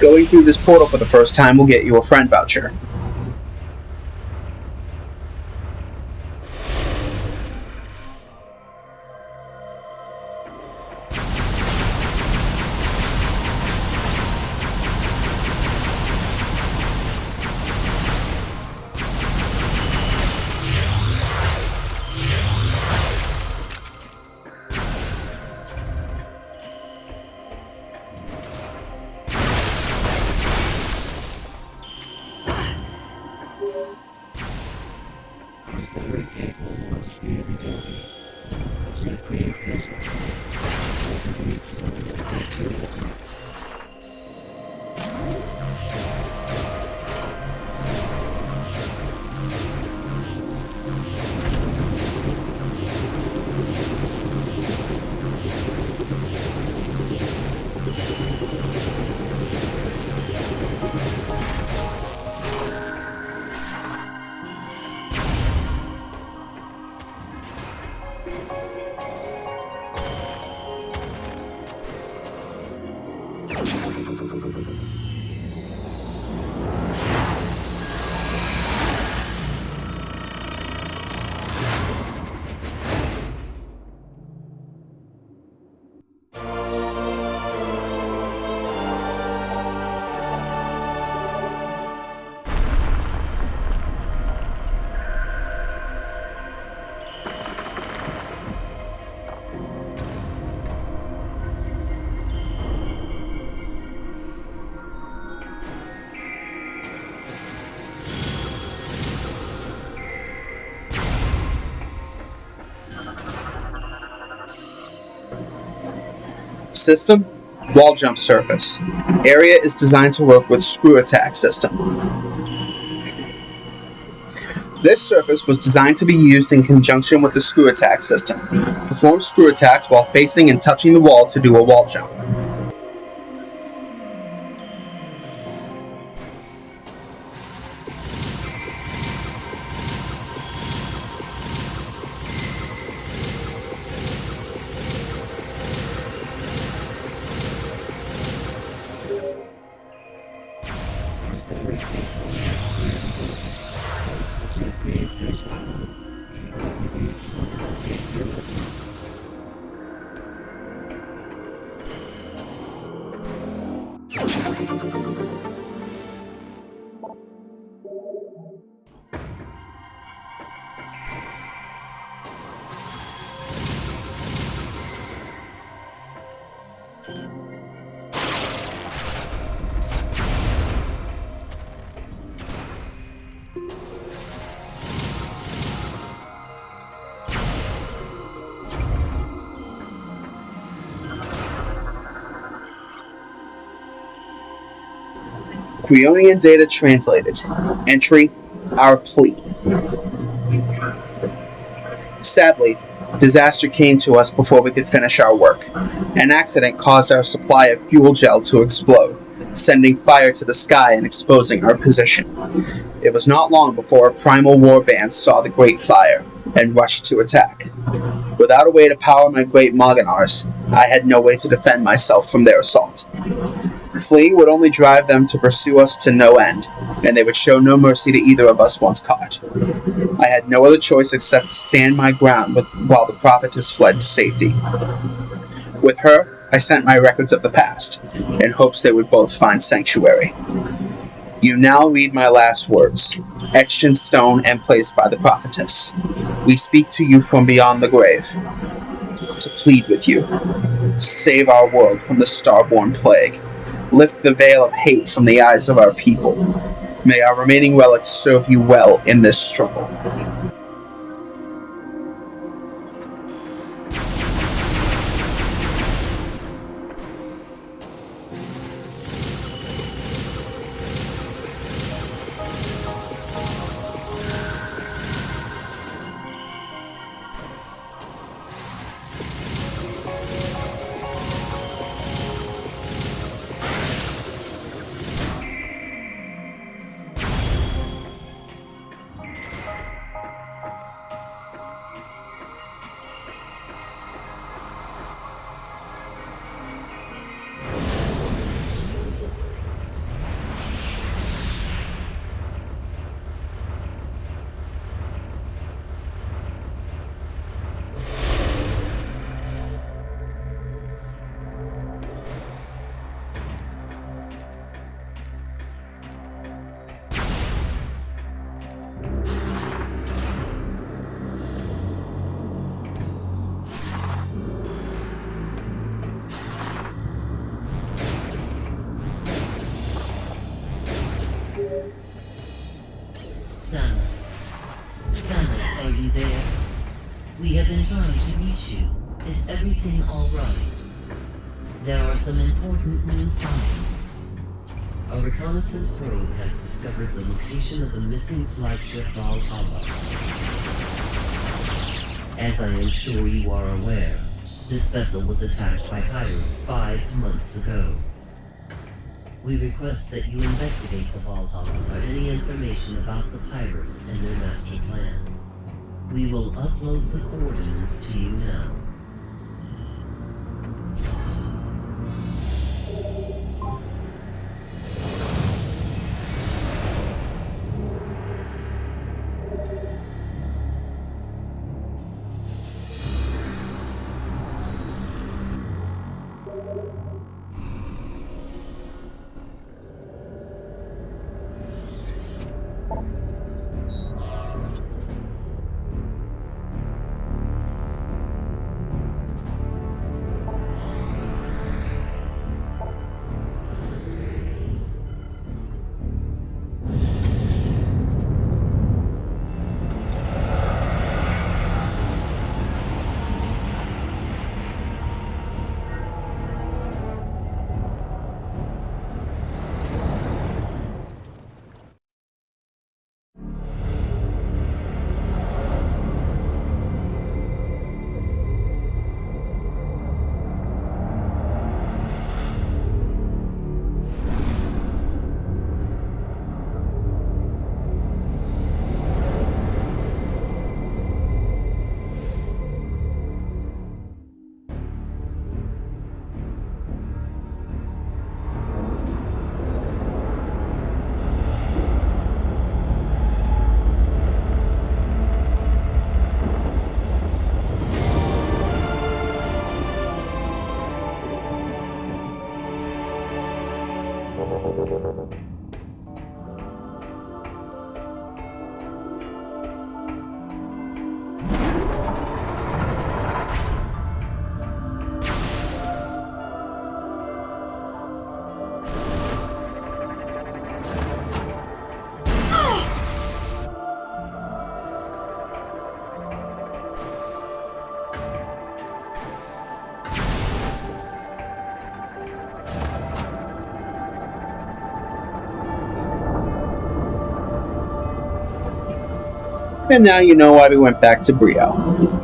Going through this portal for the first time will get you a friend voucher. System: wall jump surface. Area is designed to work with screw attack system. This surface was designed to be used in conjunction with the screw attack system. Perform screw attacks while facing and touching the wall to do a wall jump. Bryonian data translated. Entry: our plea. Sadly, disaster came to us before we could finish our work. An accident caused our supply of fuel gel to explode, sending fire to the sky and exposing our position. It was not long before a primal warband saw the great fire and rushed to attack. Without a way to power my great Moganars, I had no way to defend myself from their assault. Fleeing would only drive them to pursue us to no end, and they would show no mercy to either of us once caught. I had no other choice except to stand my ground while the prophetess fled to safety. With her, I sent my records of the past, in hopes they would both find sanctuary. You now read my last words, etched in stone and placed by the prophetess. We speak to you from beyond the grave, to plead with you. Save our world from the starborn plague. Lift the veil of hate from the eyes of our people. May our remaining relics serve you well in this struggle. Samus, are you there? We have been trying to reach you. Is everything all right? There are some important new findings. A reconnaissance probe has discovered the location of the missing flagship Valhalla. As I am sure you are aware, this vessel was attacked by pirates 5 months ago. We request that you investigate the Valhalla for any information about the pirates and their master plan. We will upload the coordinates to you now. And now you know why we went back to Bryyo.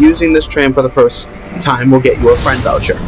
Using this tram for the first time will get you a friend voucher.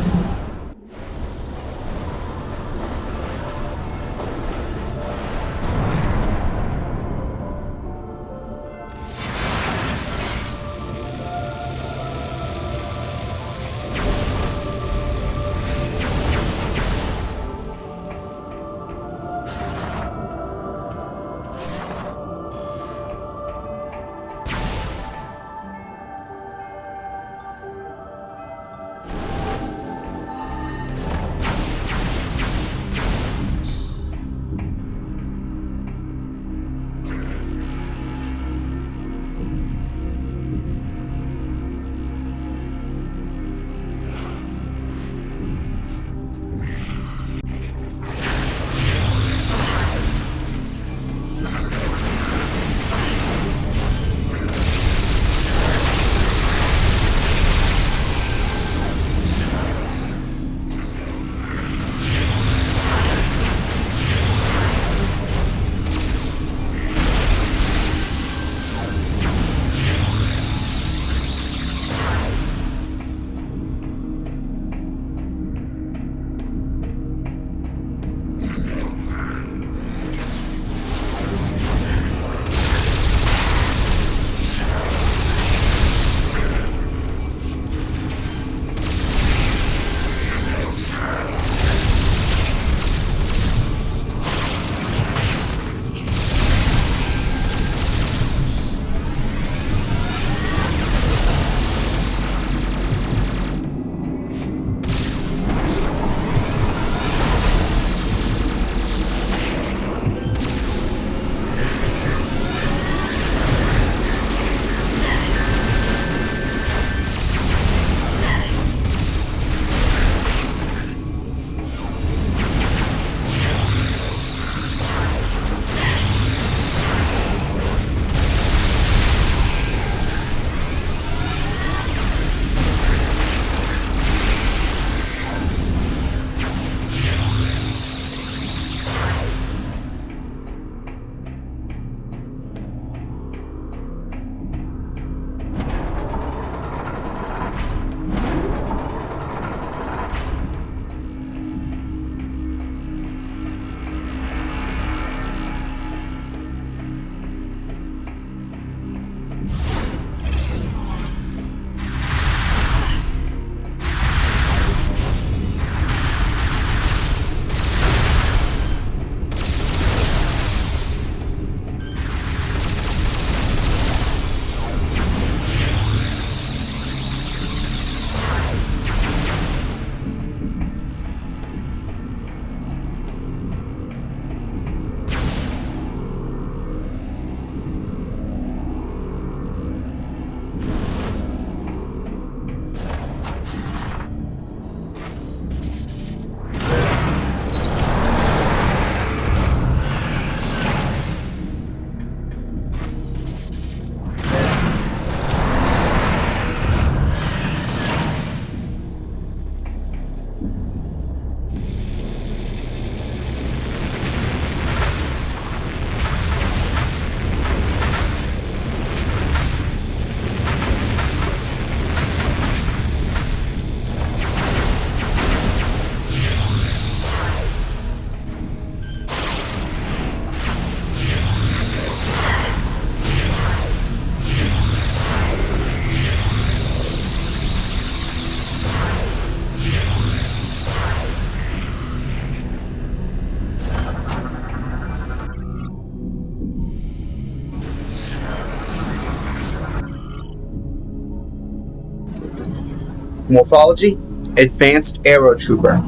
Morphology: Advanced Aero Trooper.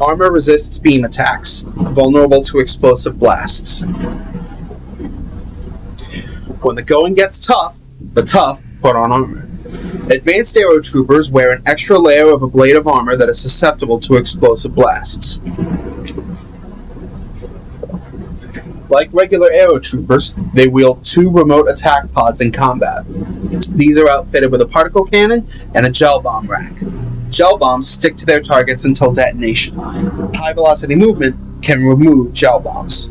Armor resists beam attacks. Vulnerable to explosive blasts. When the going gets tough, the tough put on armor. Advanced Aero Troopers wear an extra layer of a blade of armor that is susceptible to explosive blasts. Like regular Aero Troopers, they wield 2 remote attack pods in combat. These are outfitted with a particle cannon and a gel bomb rack. Gel bombs stick to their targets until detonation. High velocity movement can remove gel bombs.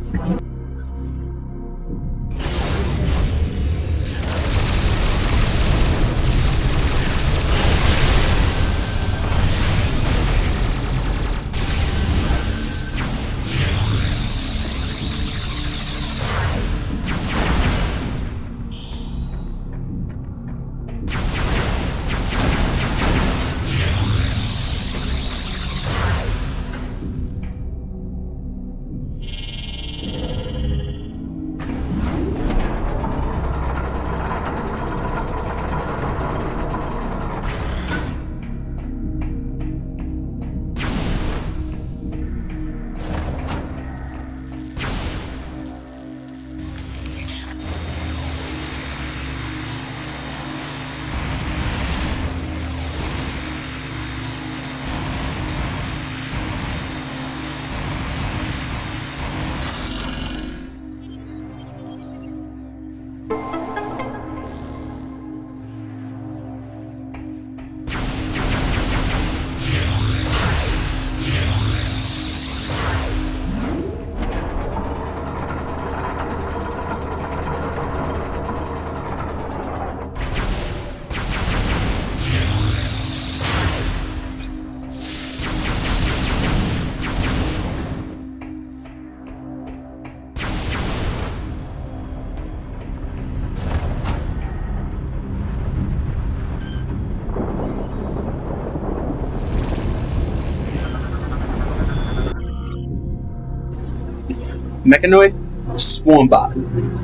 Mechanoid: Swarmbot.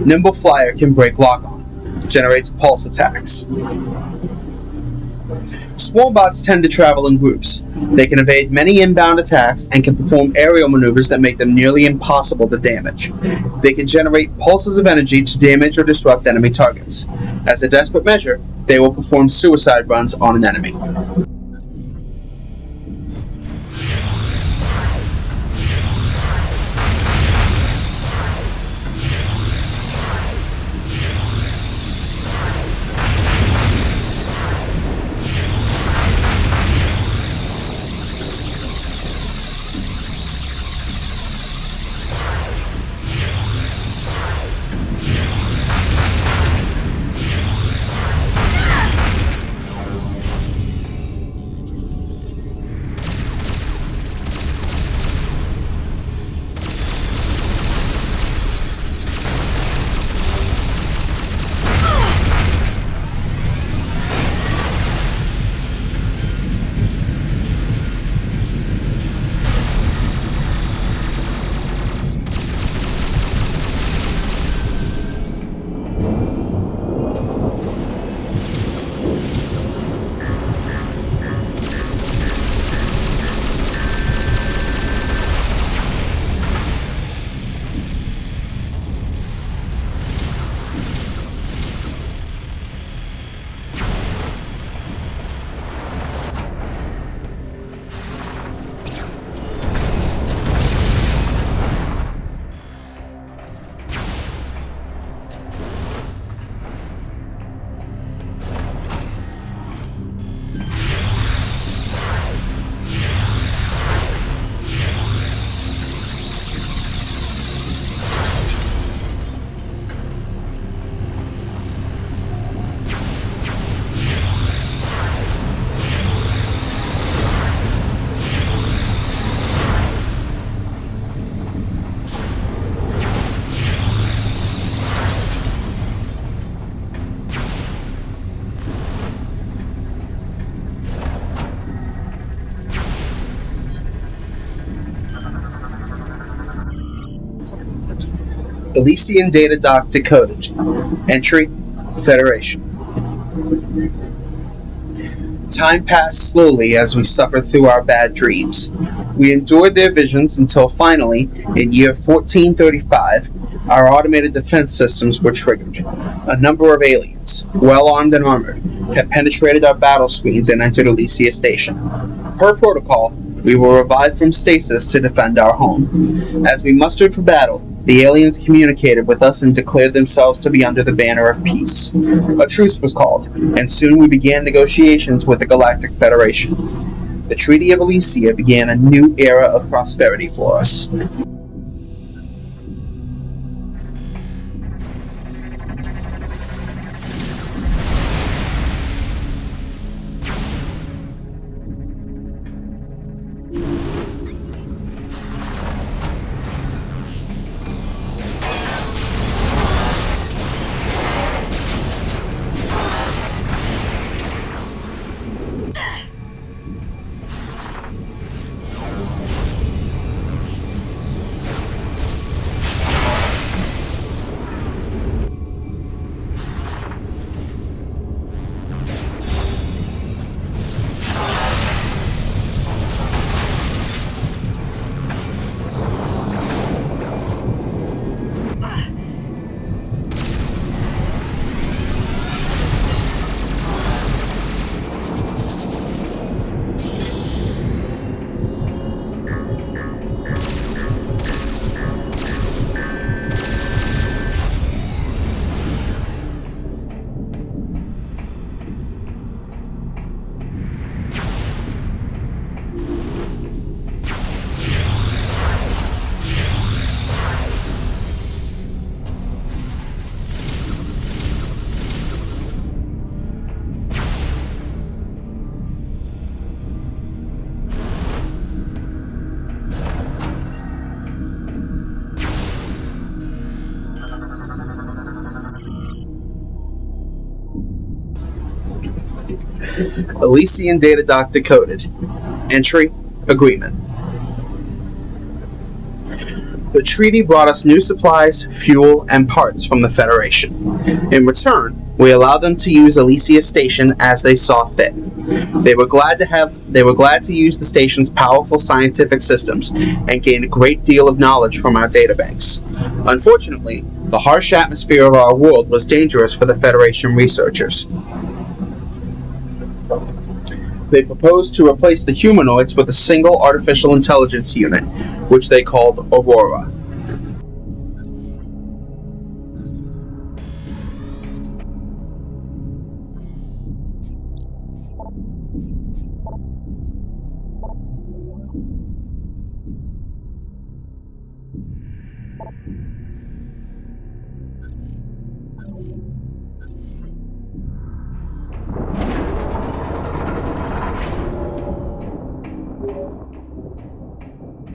Nimble Flyer can break lock-on. Generates pulse attacks. Swarmbots tend to travel in groups. They can evade many inbound attacks and can perform aerial maneuvers that make them nearly impossible to damage. They can generate pulses of energy to damage or disrupt enemy targets. As a desperate measure, they will perform suicide runs on an enemy. Elysian data dock decoded. Entry: Federation. Time passed slowly as we suffered through our bad dreams. We endured their visions until finally, in year 1435, our automated defense systems were triggered. A number of aliens, well armed and armored, had penetrated our battle screens and entered Elysia Station. Per protocol, we were revived from stasis to defend our home. As we mustered for battle, the aliens communicated with us and declared themselves to be under the banner of peace. A truce was called, and soon we began negotiations with the Galactic Federation. The Treaty of Elysia began a new era of prosperity for us. Elysian data doc decoded. Entry: Agreement. The treaty brought us new supplies, fuel, and parts from the Federation. In return, we allowed them to use Elysia Station as they saw fit. They were glad to use the station's powerful scientific systems and gained a great deal of knowledge from our databanks. Unfortunately, the harsh atmosphere of our world was dangerous for the Federation researchers. They proposed to replace the humanoids with a single artificial intelligence unit, which they called Aurora.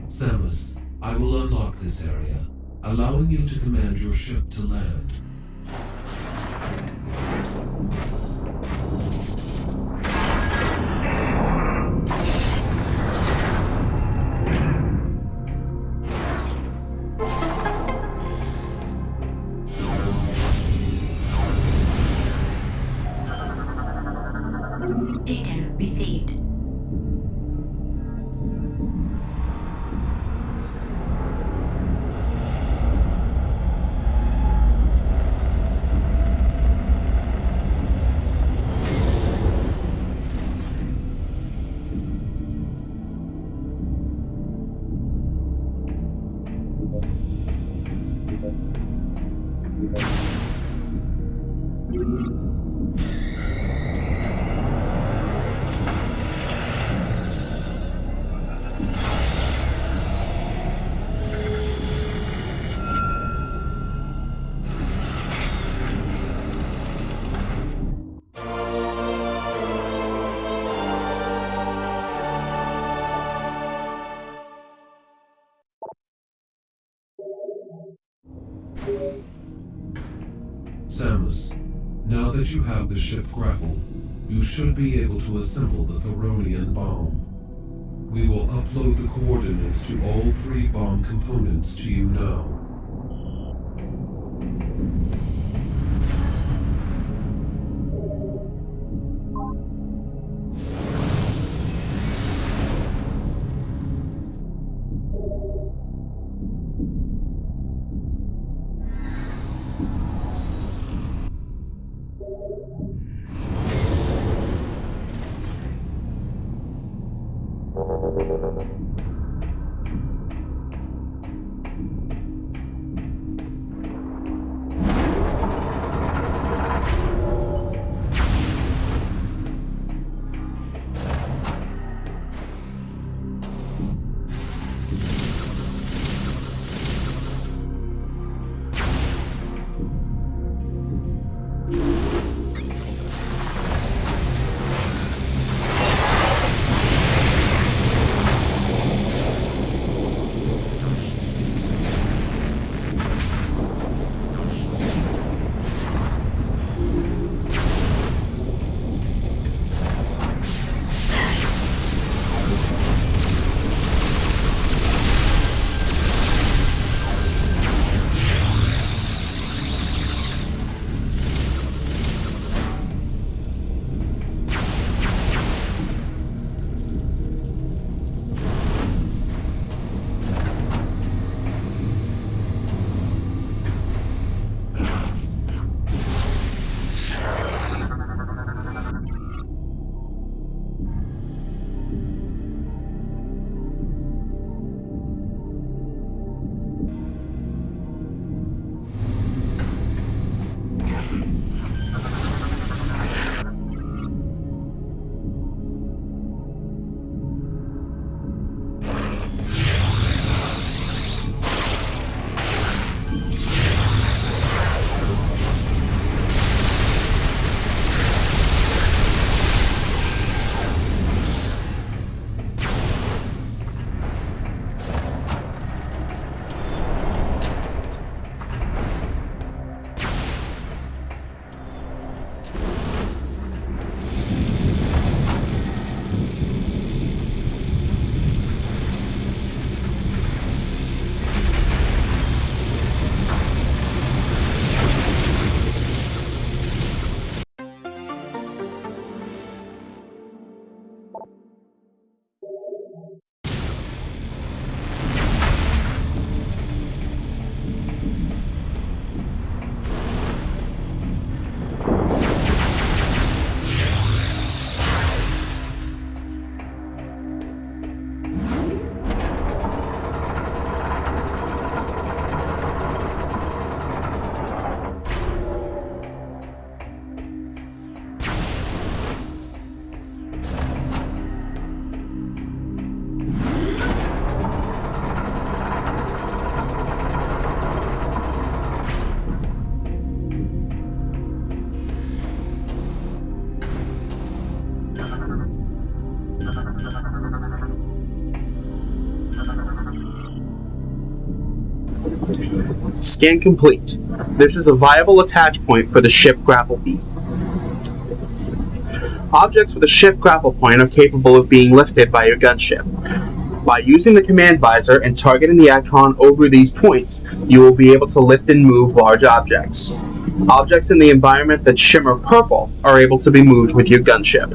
Samus, I will unlock this area, allowing you to command your ship to land. Data received. Samus, now that you have the ship grappled, you should be able to assemble the Thoronian bomb. We will upload the coordinates to all 3 bomb components to you now. Scan complete. This is a viable attach point for the ship grapple beam. Objects with a ship grapple point are capable of being lifted by your gunship. By using the command visor and targeting the icon over these points, you will be able to lift and move large objects. Objects in the environment that shimmer purple are able to be moved with your gunship.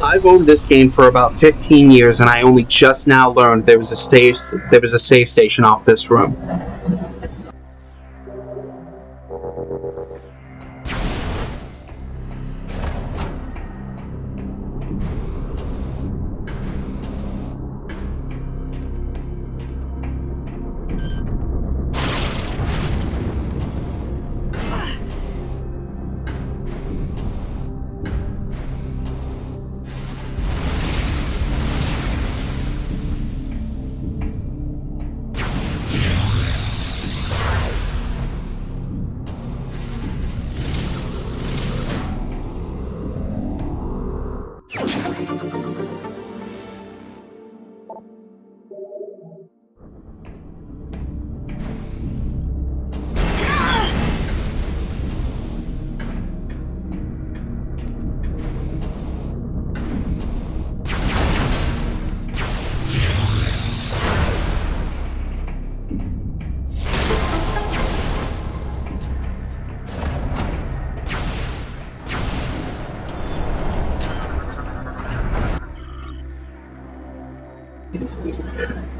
I've owned this game for about 15 years, and I only just now learned there was a save station off this room.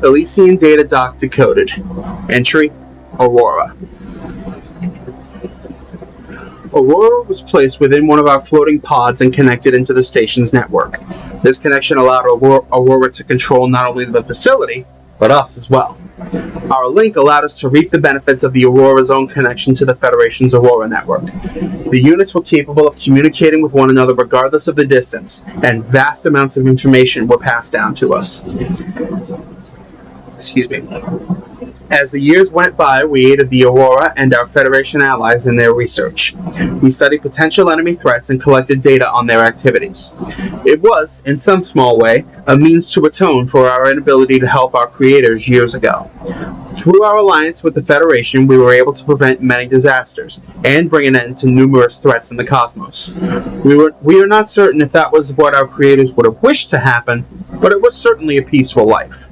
Elysian data doc decoded. Entry: Aurora. Aurora was placed within one of our floating pods and connected into the station's network. This connection allowed Aurora to control not only the facility, but us as well. Our link allowed us to reap the benefits of the Aurora's own connection to the Federation's Aurora network. The units were capable of communicating with one another regardless of the distance, and vast amounts of information were passed down to us. Excuse me. As the years went by, we aided the Aurora and our Federation allies in their research. We studied potential enemy threats and collected data on their activities. It was, in some small way, a means to atone for our inability to help our creators years ago. Through our alliance with the Federation, we were able to prevent many disasters and bring an end to numerous threats in the cosmos. We are not certain if that was what our creators would have wished to happen, but it was certainly a peaceful life.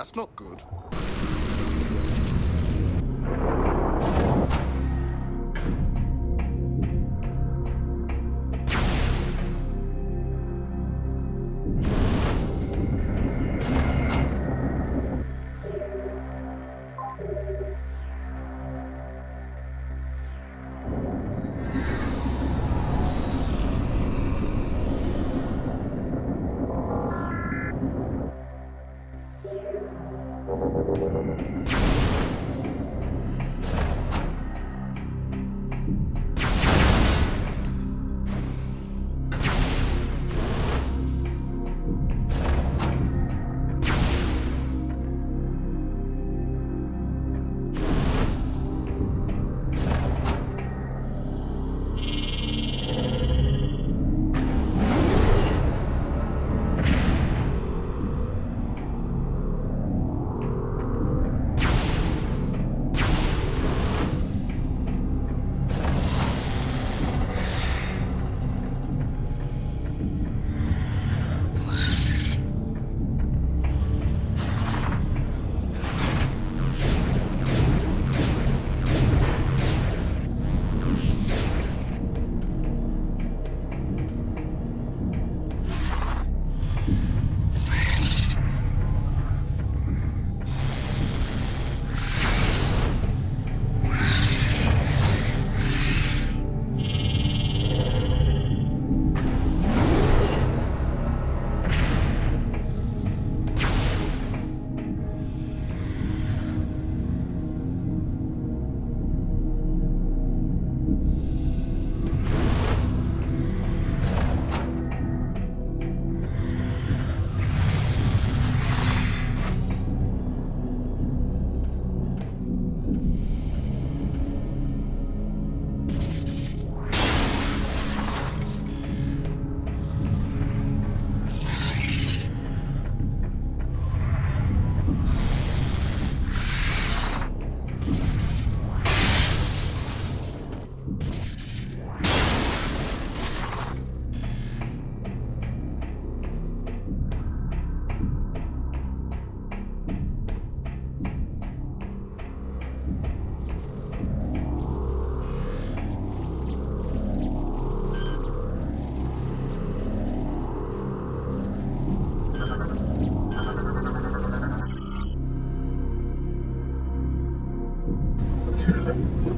That's not good.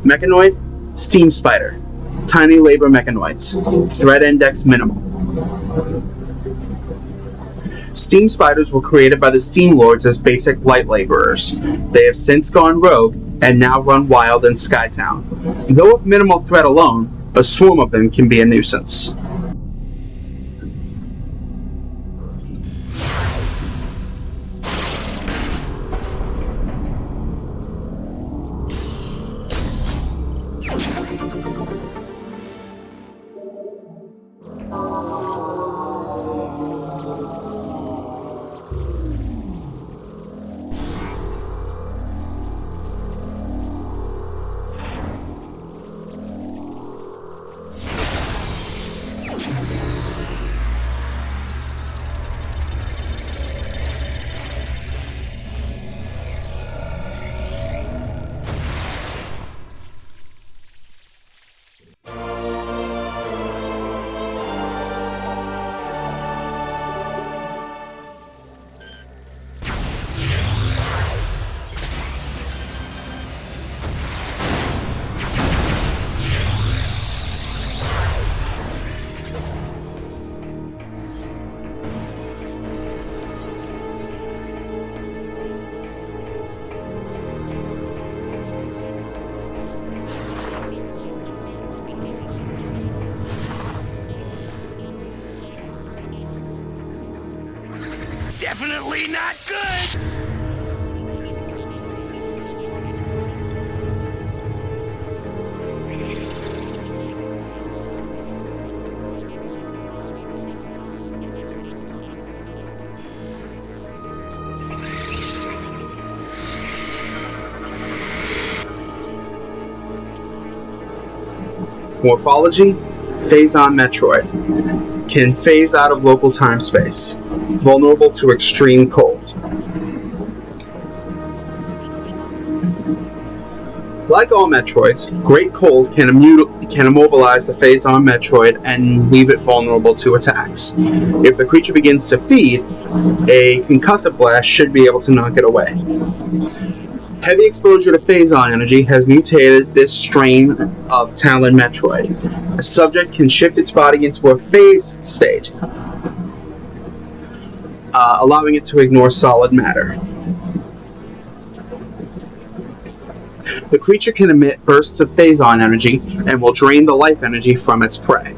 Mechanoid, Steam Spider. Tiny labor mechanoids. Threat index minimal. Steam Spiders were created by the Steam Lords as basic light laborers. They have since gone rogue and now run wild in Skytown. Though of minimal threat alone, a swarm of them can be a nuisance. Definitely not good! Morphology, Phase-on Metroid. Can phase out of local time-space. Vulnerable to extreme cold. Like all Metroids, Great Cold can immobilize the phase-on Metroid and leave it vulnerable to attacks. If the creature begins to feed, a concussive blast should be able to knock it away. Heavy exposure to phase-on energy has mutated this strain of Talon Metroid. A subject can shift its body into a phase state, allowing it to ignore solid matter. The creature can emit bursts of phase-on energy and will drain the life energy from its prey.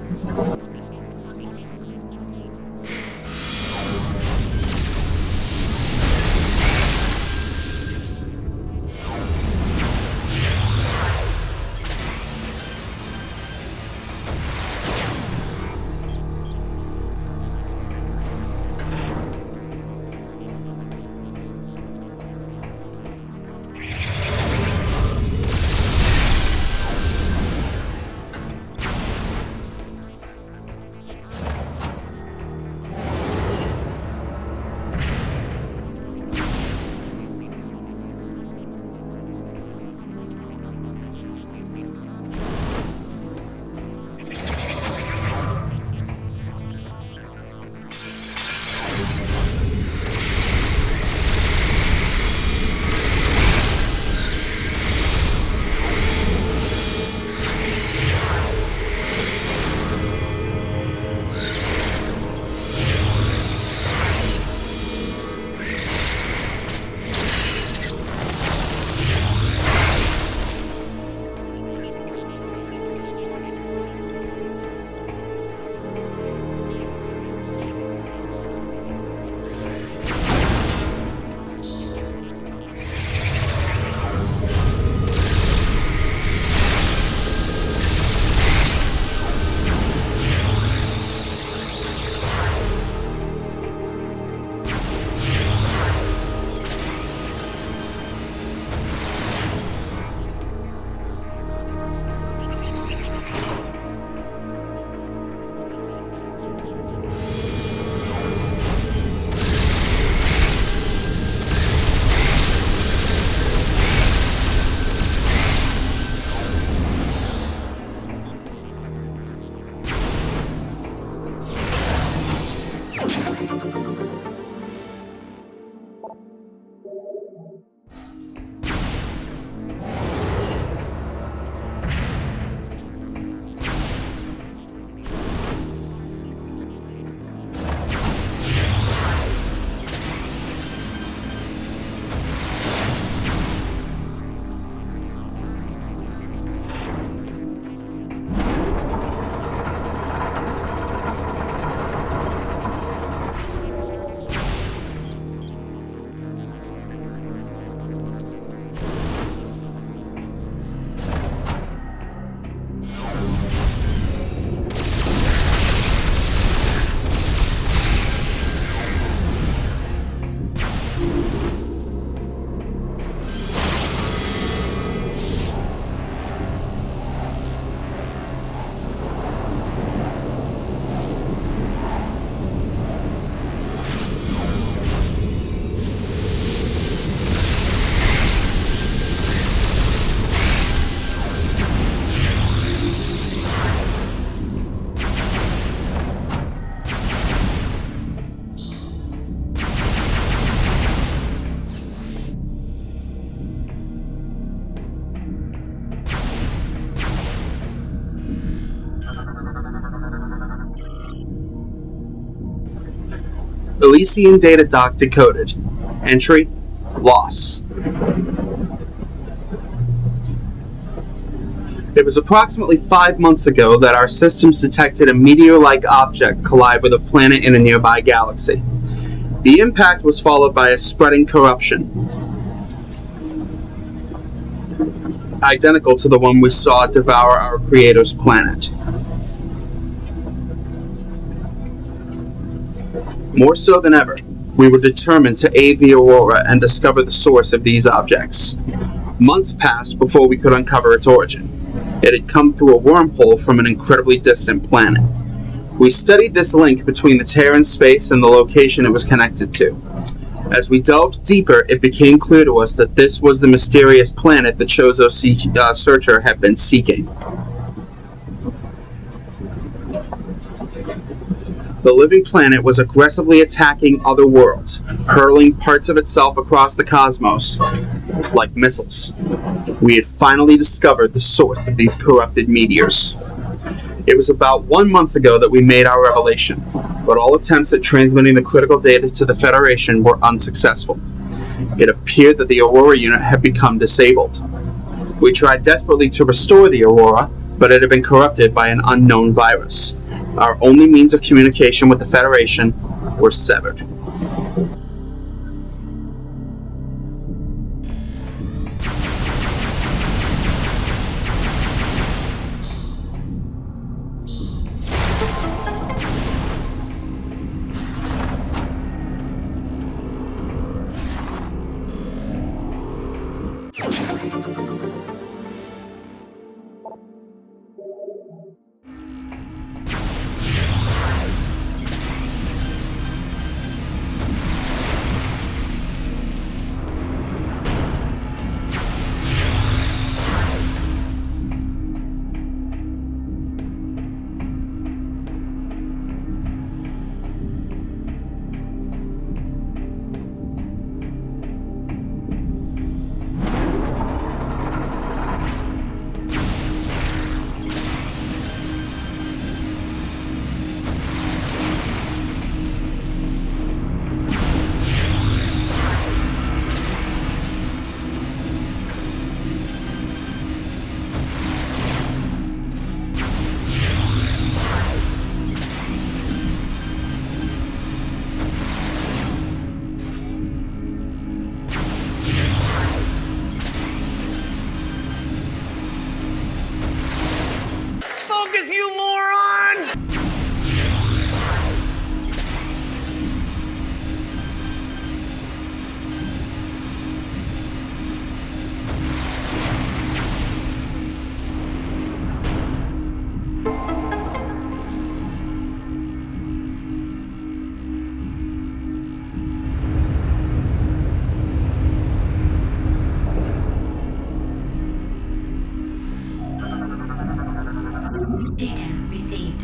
Elysian data doc decoded. Entry: loss. It was approximately 5 months ago that our systems detected a meteor-like object collide with a planet in a nearby galaxy. The impact was followed by a spreading corruption, identical to the one we saw devour our Creator's planet. More so than ever, we were determined to aid the Aurora and discover the source of these objects. Months passed before we could uncover its origin. It had come through a wormhole from an incredibly distant planet. We studied this link between the Terran space and the location it was connected to. As we delved deeper, it became clear to us that this was the mysterious planet the Chozo searcher had been seeking. The living planet was aggressively attacking other worlds, hurling parts of itself across the cosmos like missiles. We had finally discovered the source of these corrupted meteors. It was about 1 month ago that we made our revelation, but all attempts at transmitting the critical data to the Federation were unsuccessful. It appeared that the Aurora unit had become disabled. We tried desperately to restore the Aurora, but it had been corrupted by an unknown virus. Our only means of communication with the Federation were severed. Focus, you moron! Data received.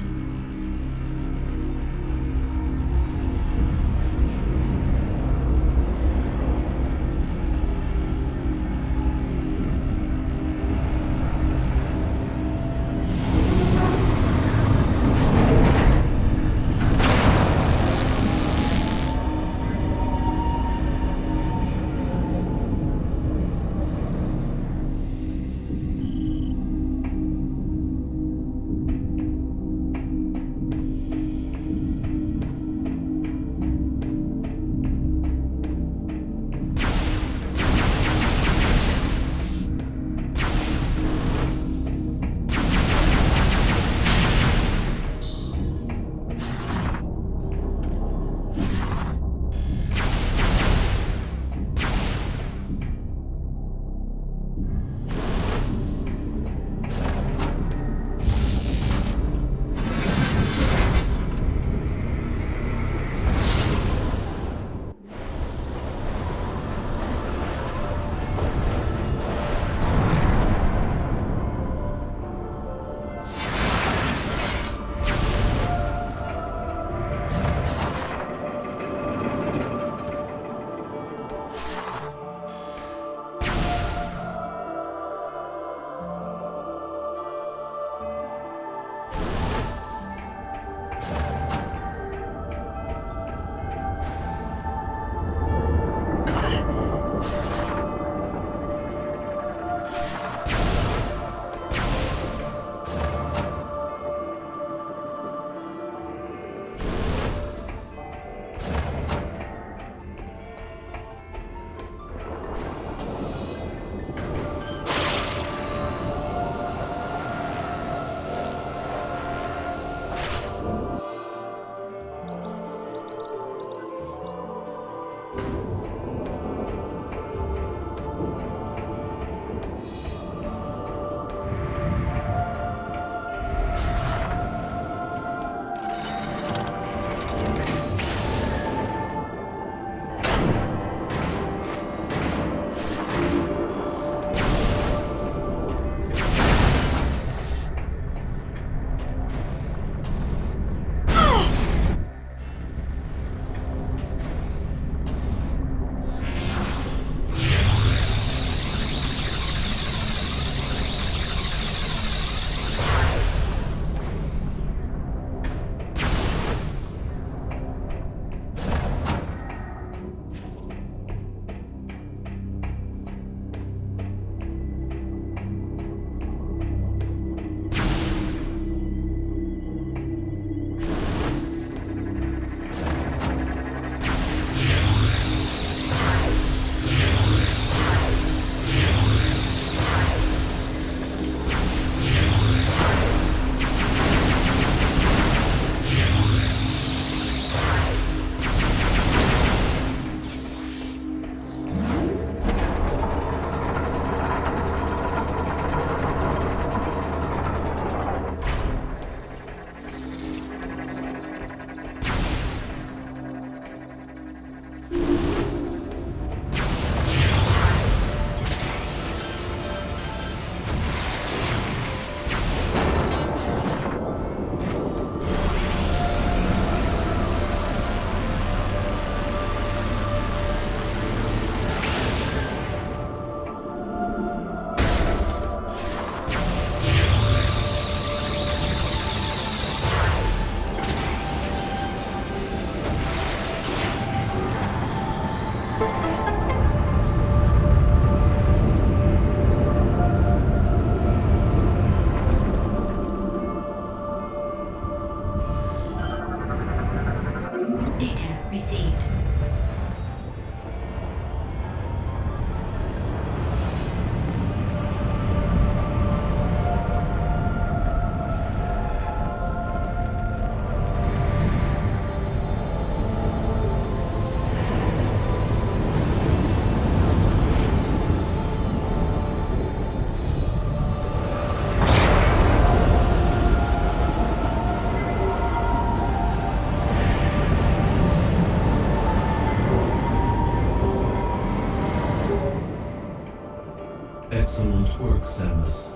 work, Samus.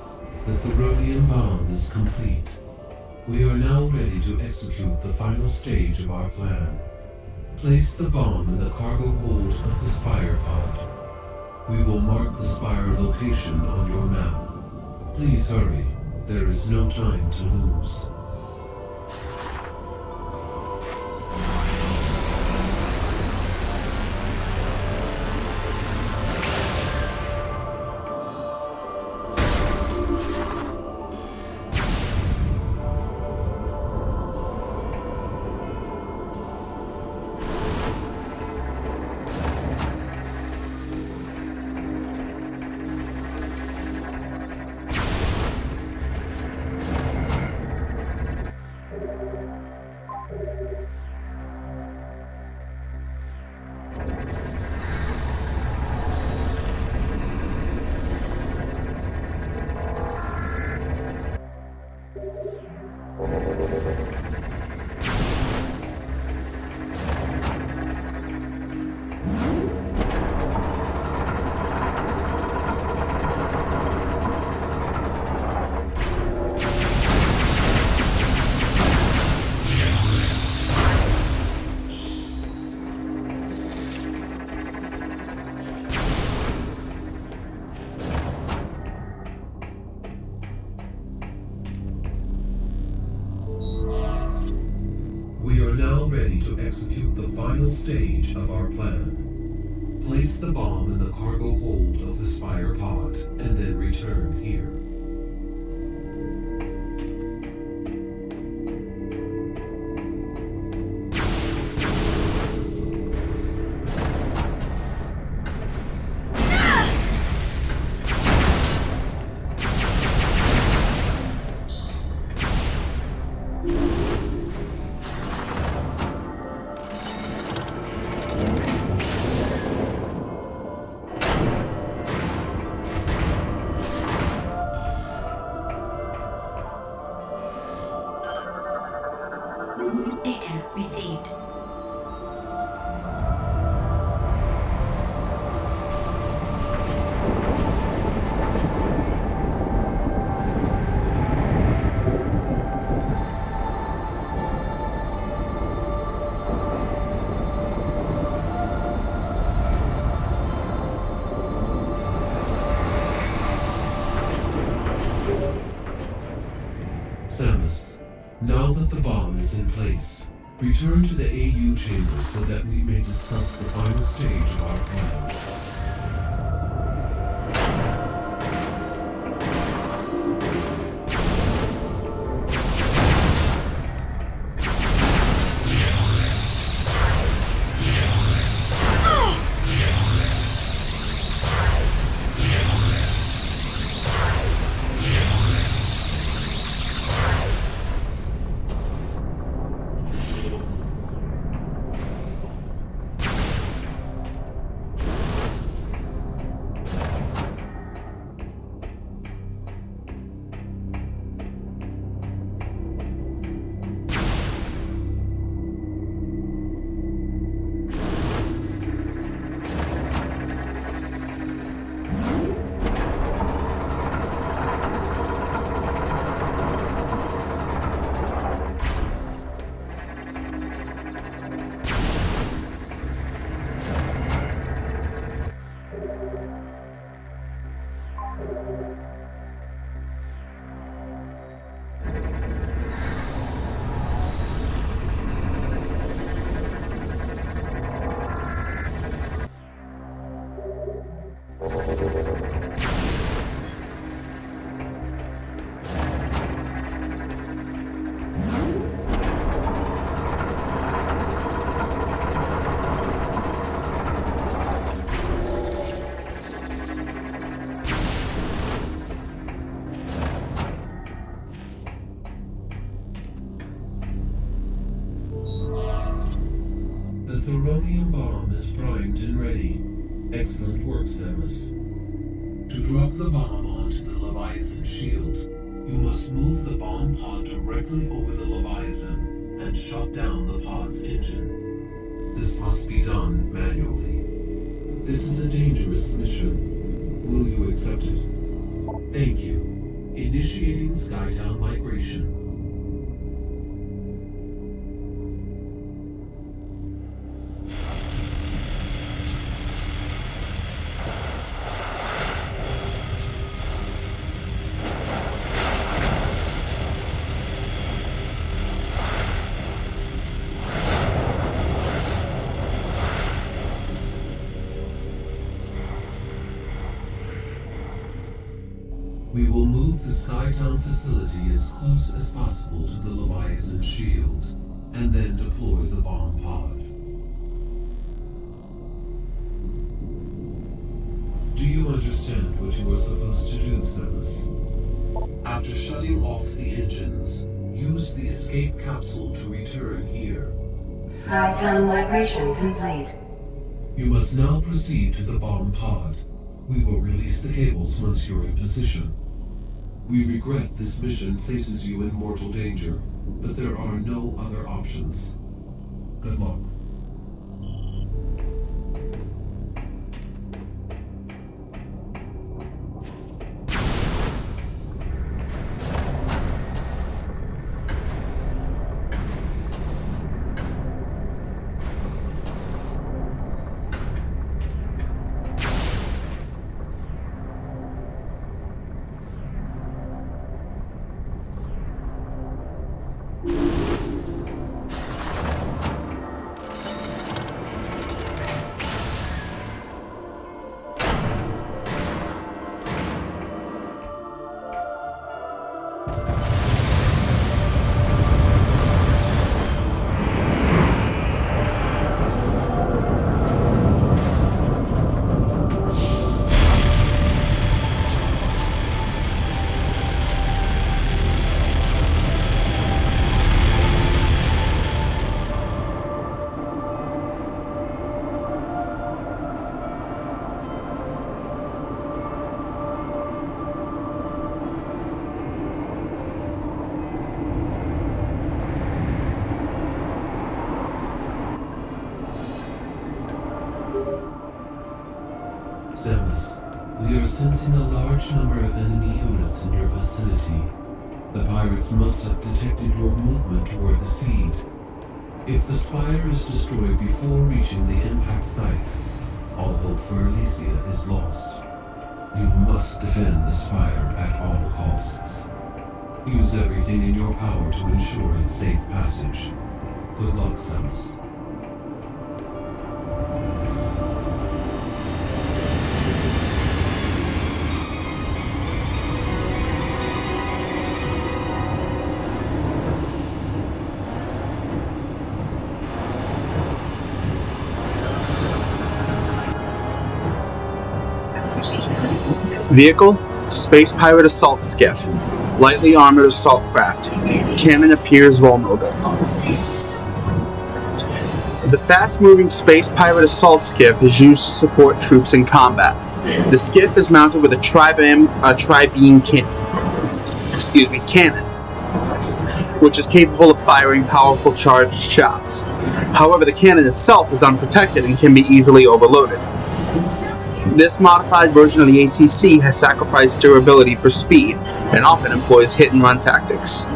The Theronian bomb is complete. We are now ready to execute the final stage of our plan. Place the bomb in the cargo hold of the Spire pod. We will mark the Spire location on your map. Please hurry. There is no time to lose. We are now ready to execute the final stage of our plan. Place the bomb in the cargo hold of the Spire pod, and then return here. Data received. Samus, now that the bomb is in place, return to the AU chamber so that we may discuss the final stage of our plan. The Theronian bomb is primed and ready. Excellent work, Samus. To drop the bomb onto the Leviathan shield, you must move the bomb pod directly over the Leviathan and shut down the pod's engine. This must be done manually. This is a dangerous mission. Will you accept it? Thank you. Initiating Skytown migration. We will move the Skytown facility as close as possible to the Leviathan shield, and then deploy the bomb pod. Do you understand what you are supposed to do, Samus? After shutting off the engines, use the escape capsule to return here. Skytown migration complete. You must now proceed to the bomb pod. We will release the cables once you're in position. We regret this mission places you in mortal danger, but there are no other options. Good luck. Samus, we are sensing a large number of enemy units in your vicinity. The pirates must have detected your movement toward the seed. If the spire is destroyed before reaching the impact site, all hope for Elysia is lost. You must defend the spire at all costs. Use everything in your power to ensure its safe passage. Good luck, Samus. Vehicle, Space Pirate Assault Skiff. Lightly armored assault craft. Cannon appears vulnerable. The fast-moving Space Pirate Assault Skiff is used to support troops in combat. The skiff is mounted with a tri-beam cannon, which is capable of firing powerful charged shots. However, the cannon itself is unprotected and can be easily overloaded. This modified version of the ATC has sacrificed durability for speed and often employs hit-and-run tactics.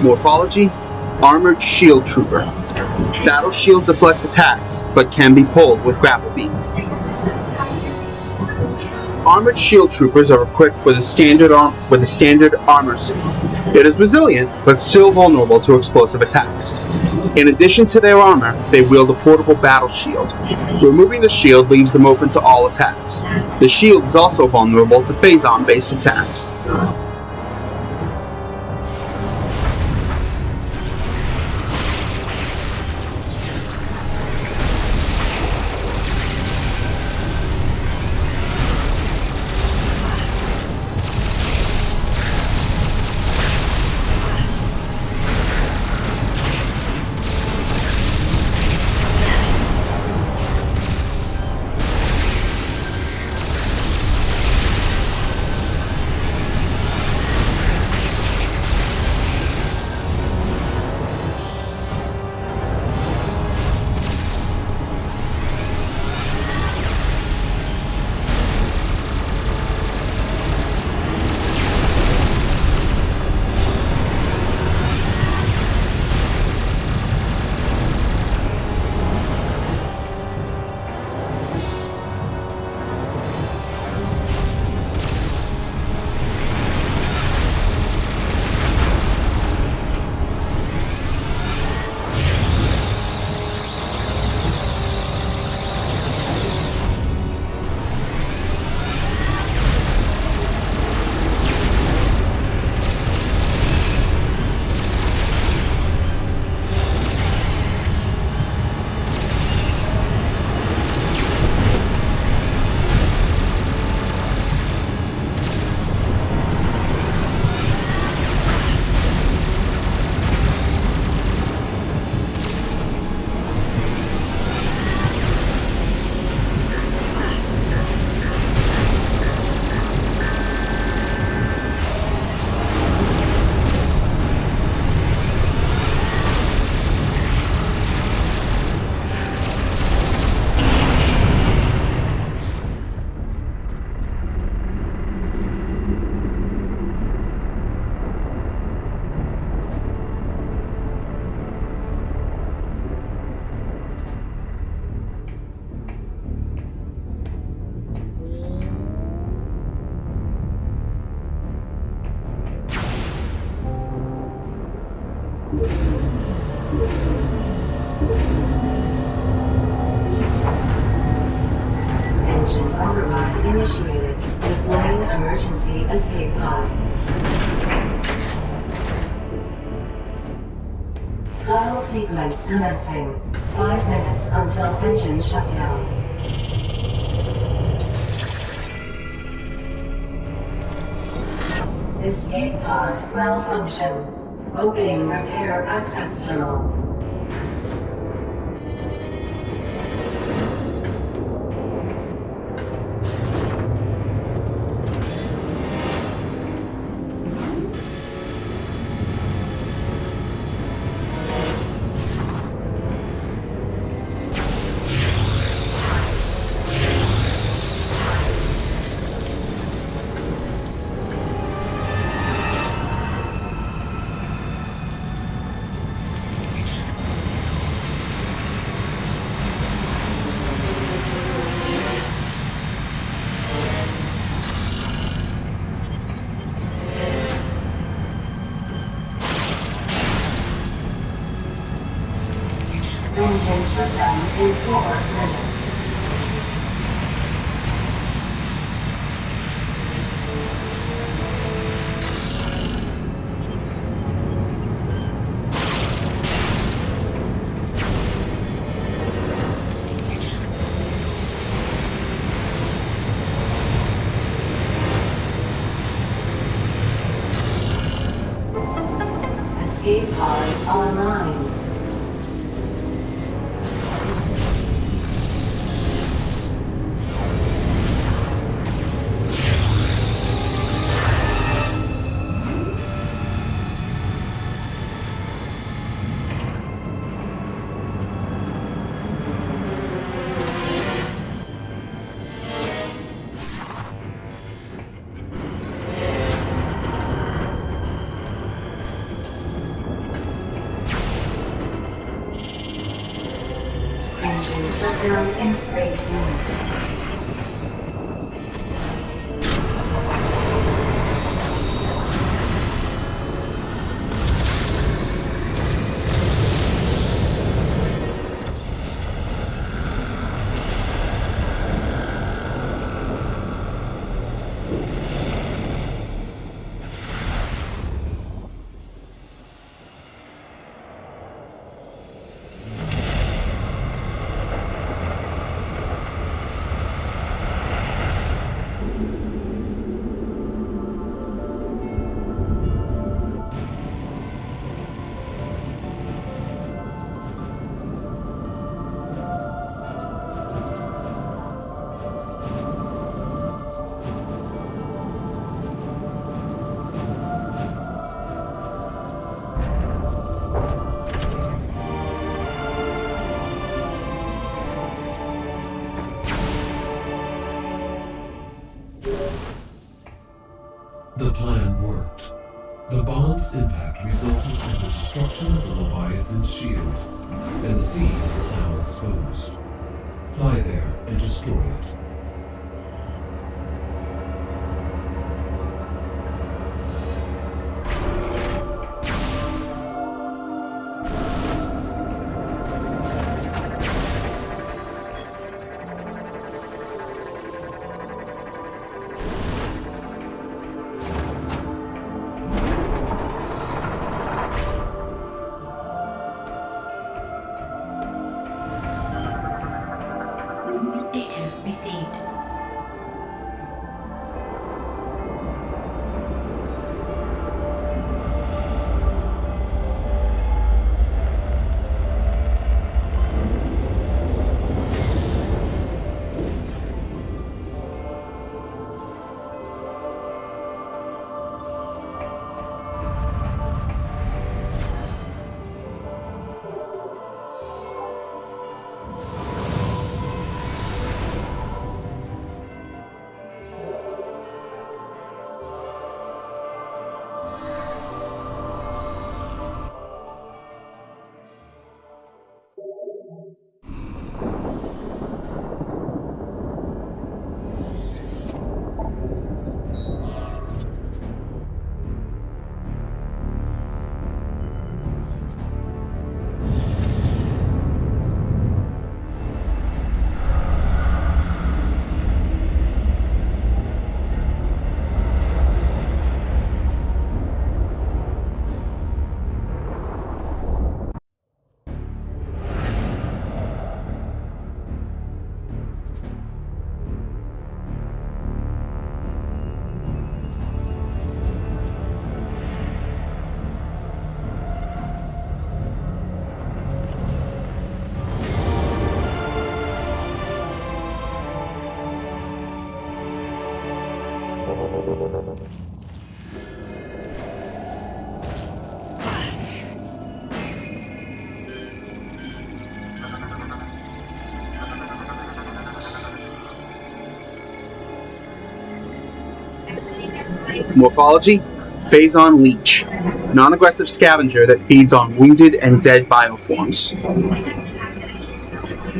Morphology, Armored Shield Trooper. Battle Shield deflects attacks, but can be pulled with grapple beams. Armored shield troopers are equipped with a standard armor suit. It is resilient, but still vulnerable to explosive attacks. In addition to their armor, they wield a portable battle shield. Removing the shield leaves them open to all attacks. The shield is also vulnerable to phazon-based attacks. Engine override initiated. Deploying emergency escape pod. Scuttle sequence commencing. 5 minutes until engine shutdown. Escape pod malfunction. Opening repair access tunnel. Engine shutdown in 4 minutes. Escape pod online. engine shut down in 3 minutes. The plan worked. The bomb's impact resulted in the destruction of the Leviathan's shield, and the seed is now exposed. Fly there and destroy it. Data received. Morphology: Phazon Leech. Non-aggressive scavenger that feeds on wounded and dead bioforms.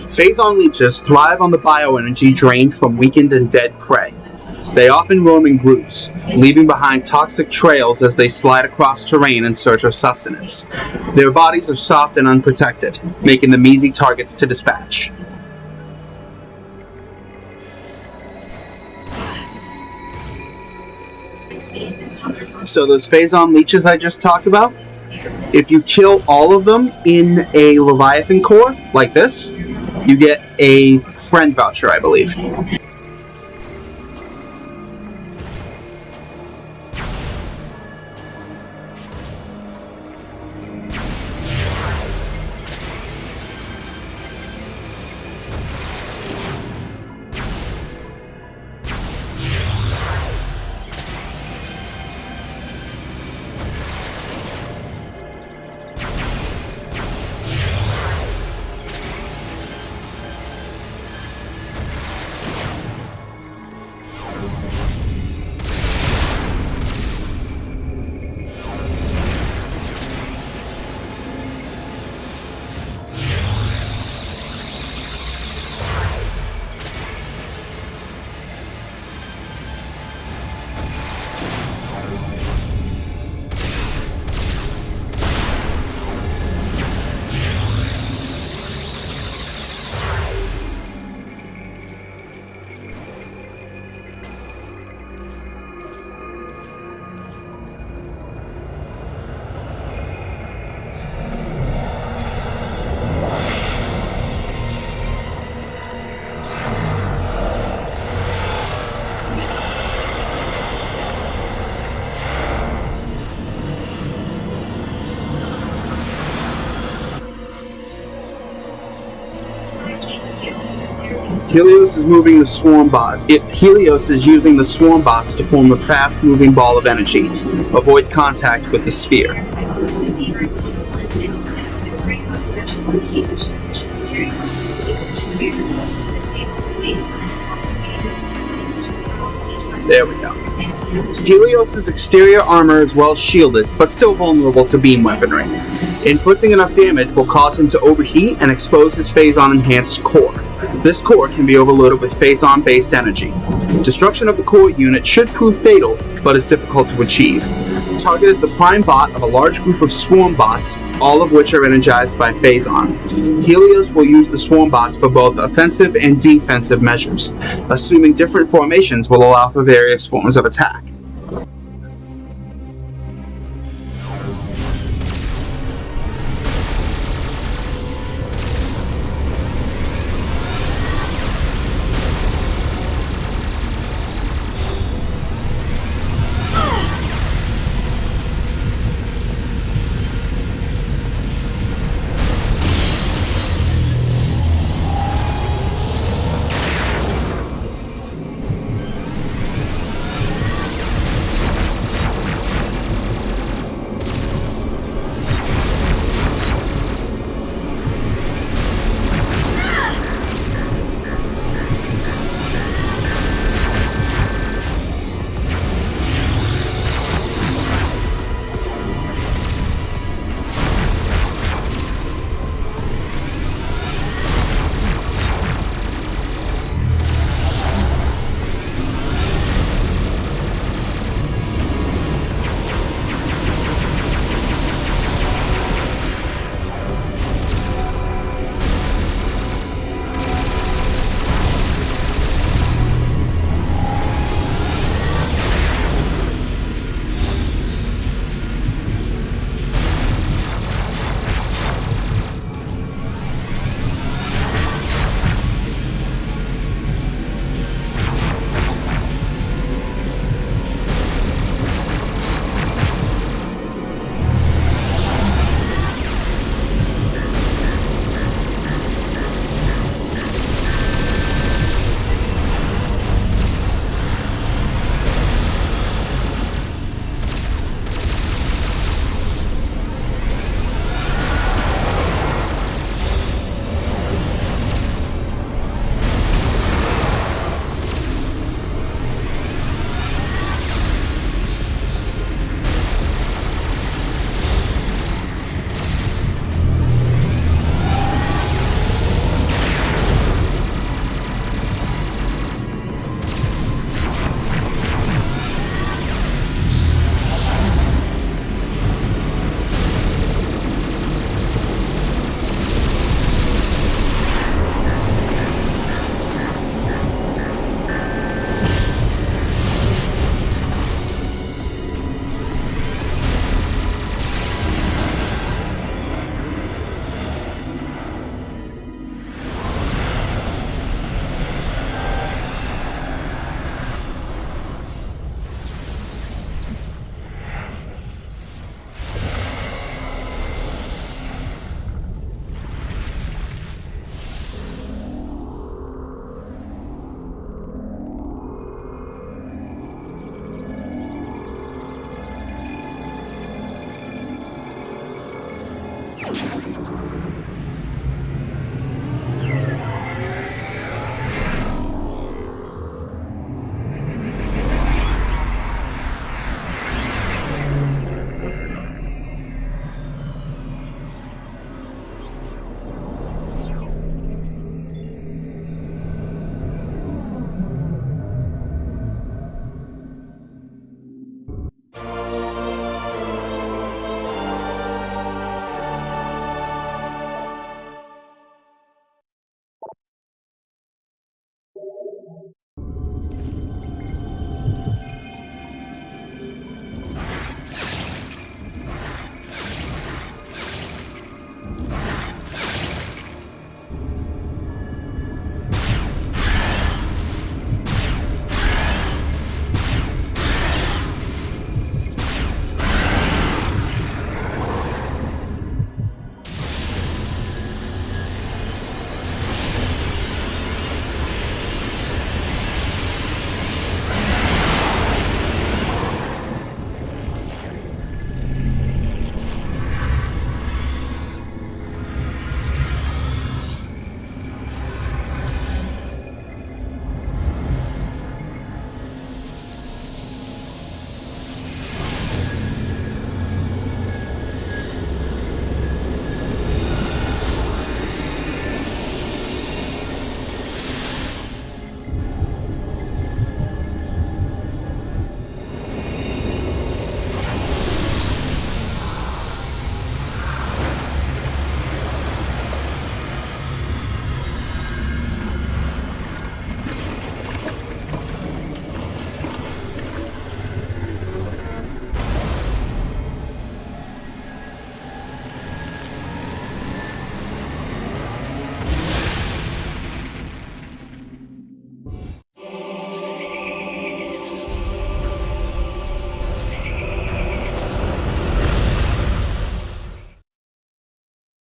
Phazon leeches thrive on the bioenergy drained from weakened and dead prey. They often roam in groups, leaving behind toxic trails as they slide across terrain in search of sustenance. Their bodies are soft and unprotected, making them easy targets to dispatch. So those Phazon leeches I just talked about, if you kill all of them in a Leviathan core, like this, you get a friend voucher, I believe. Helios is moving the swarm bot. Helios is using the swarm bots to form a fast-moving ball of energy. Avoid contact with the sphere. There we go. Helios' exterior armor is well shielded, but still vulnerable to beam weaponry. Inflicting enough damage will cause him to overheat and expose his Phazon-enhanced core. This core can be overloaded with Phazon-based energy. Destruction of the core unit should prove fatal, but is difficult to achieve. Target is the prime bot of a large group of swarm bots, all of which are energized by Phazon. Helios will use the swarm bots for both offensive and defensive measures. Assuming different formations will allow for various forms of attack.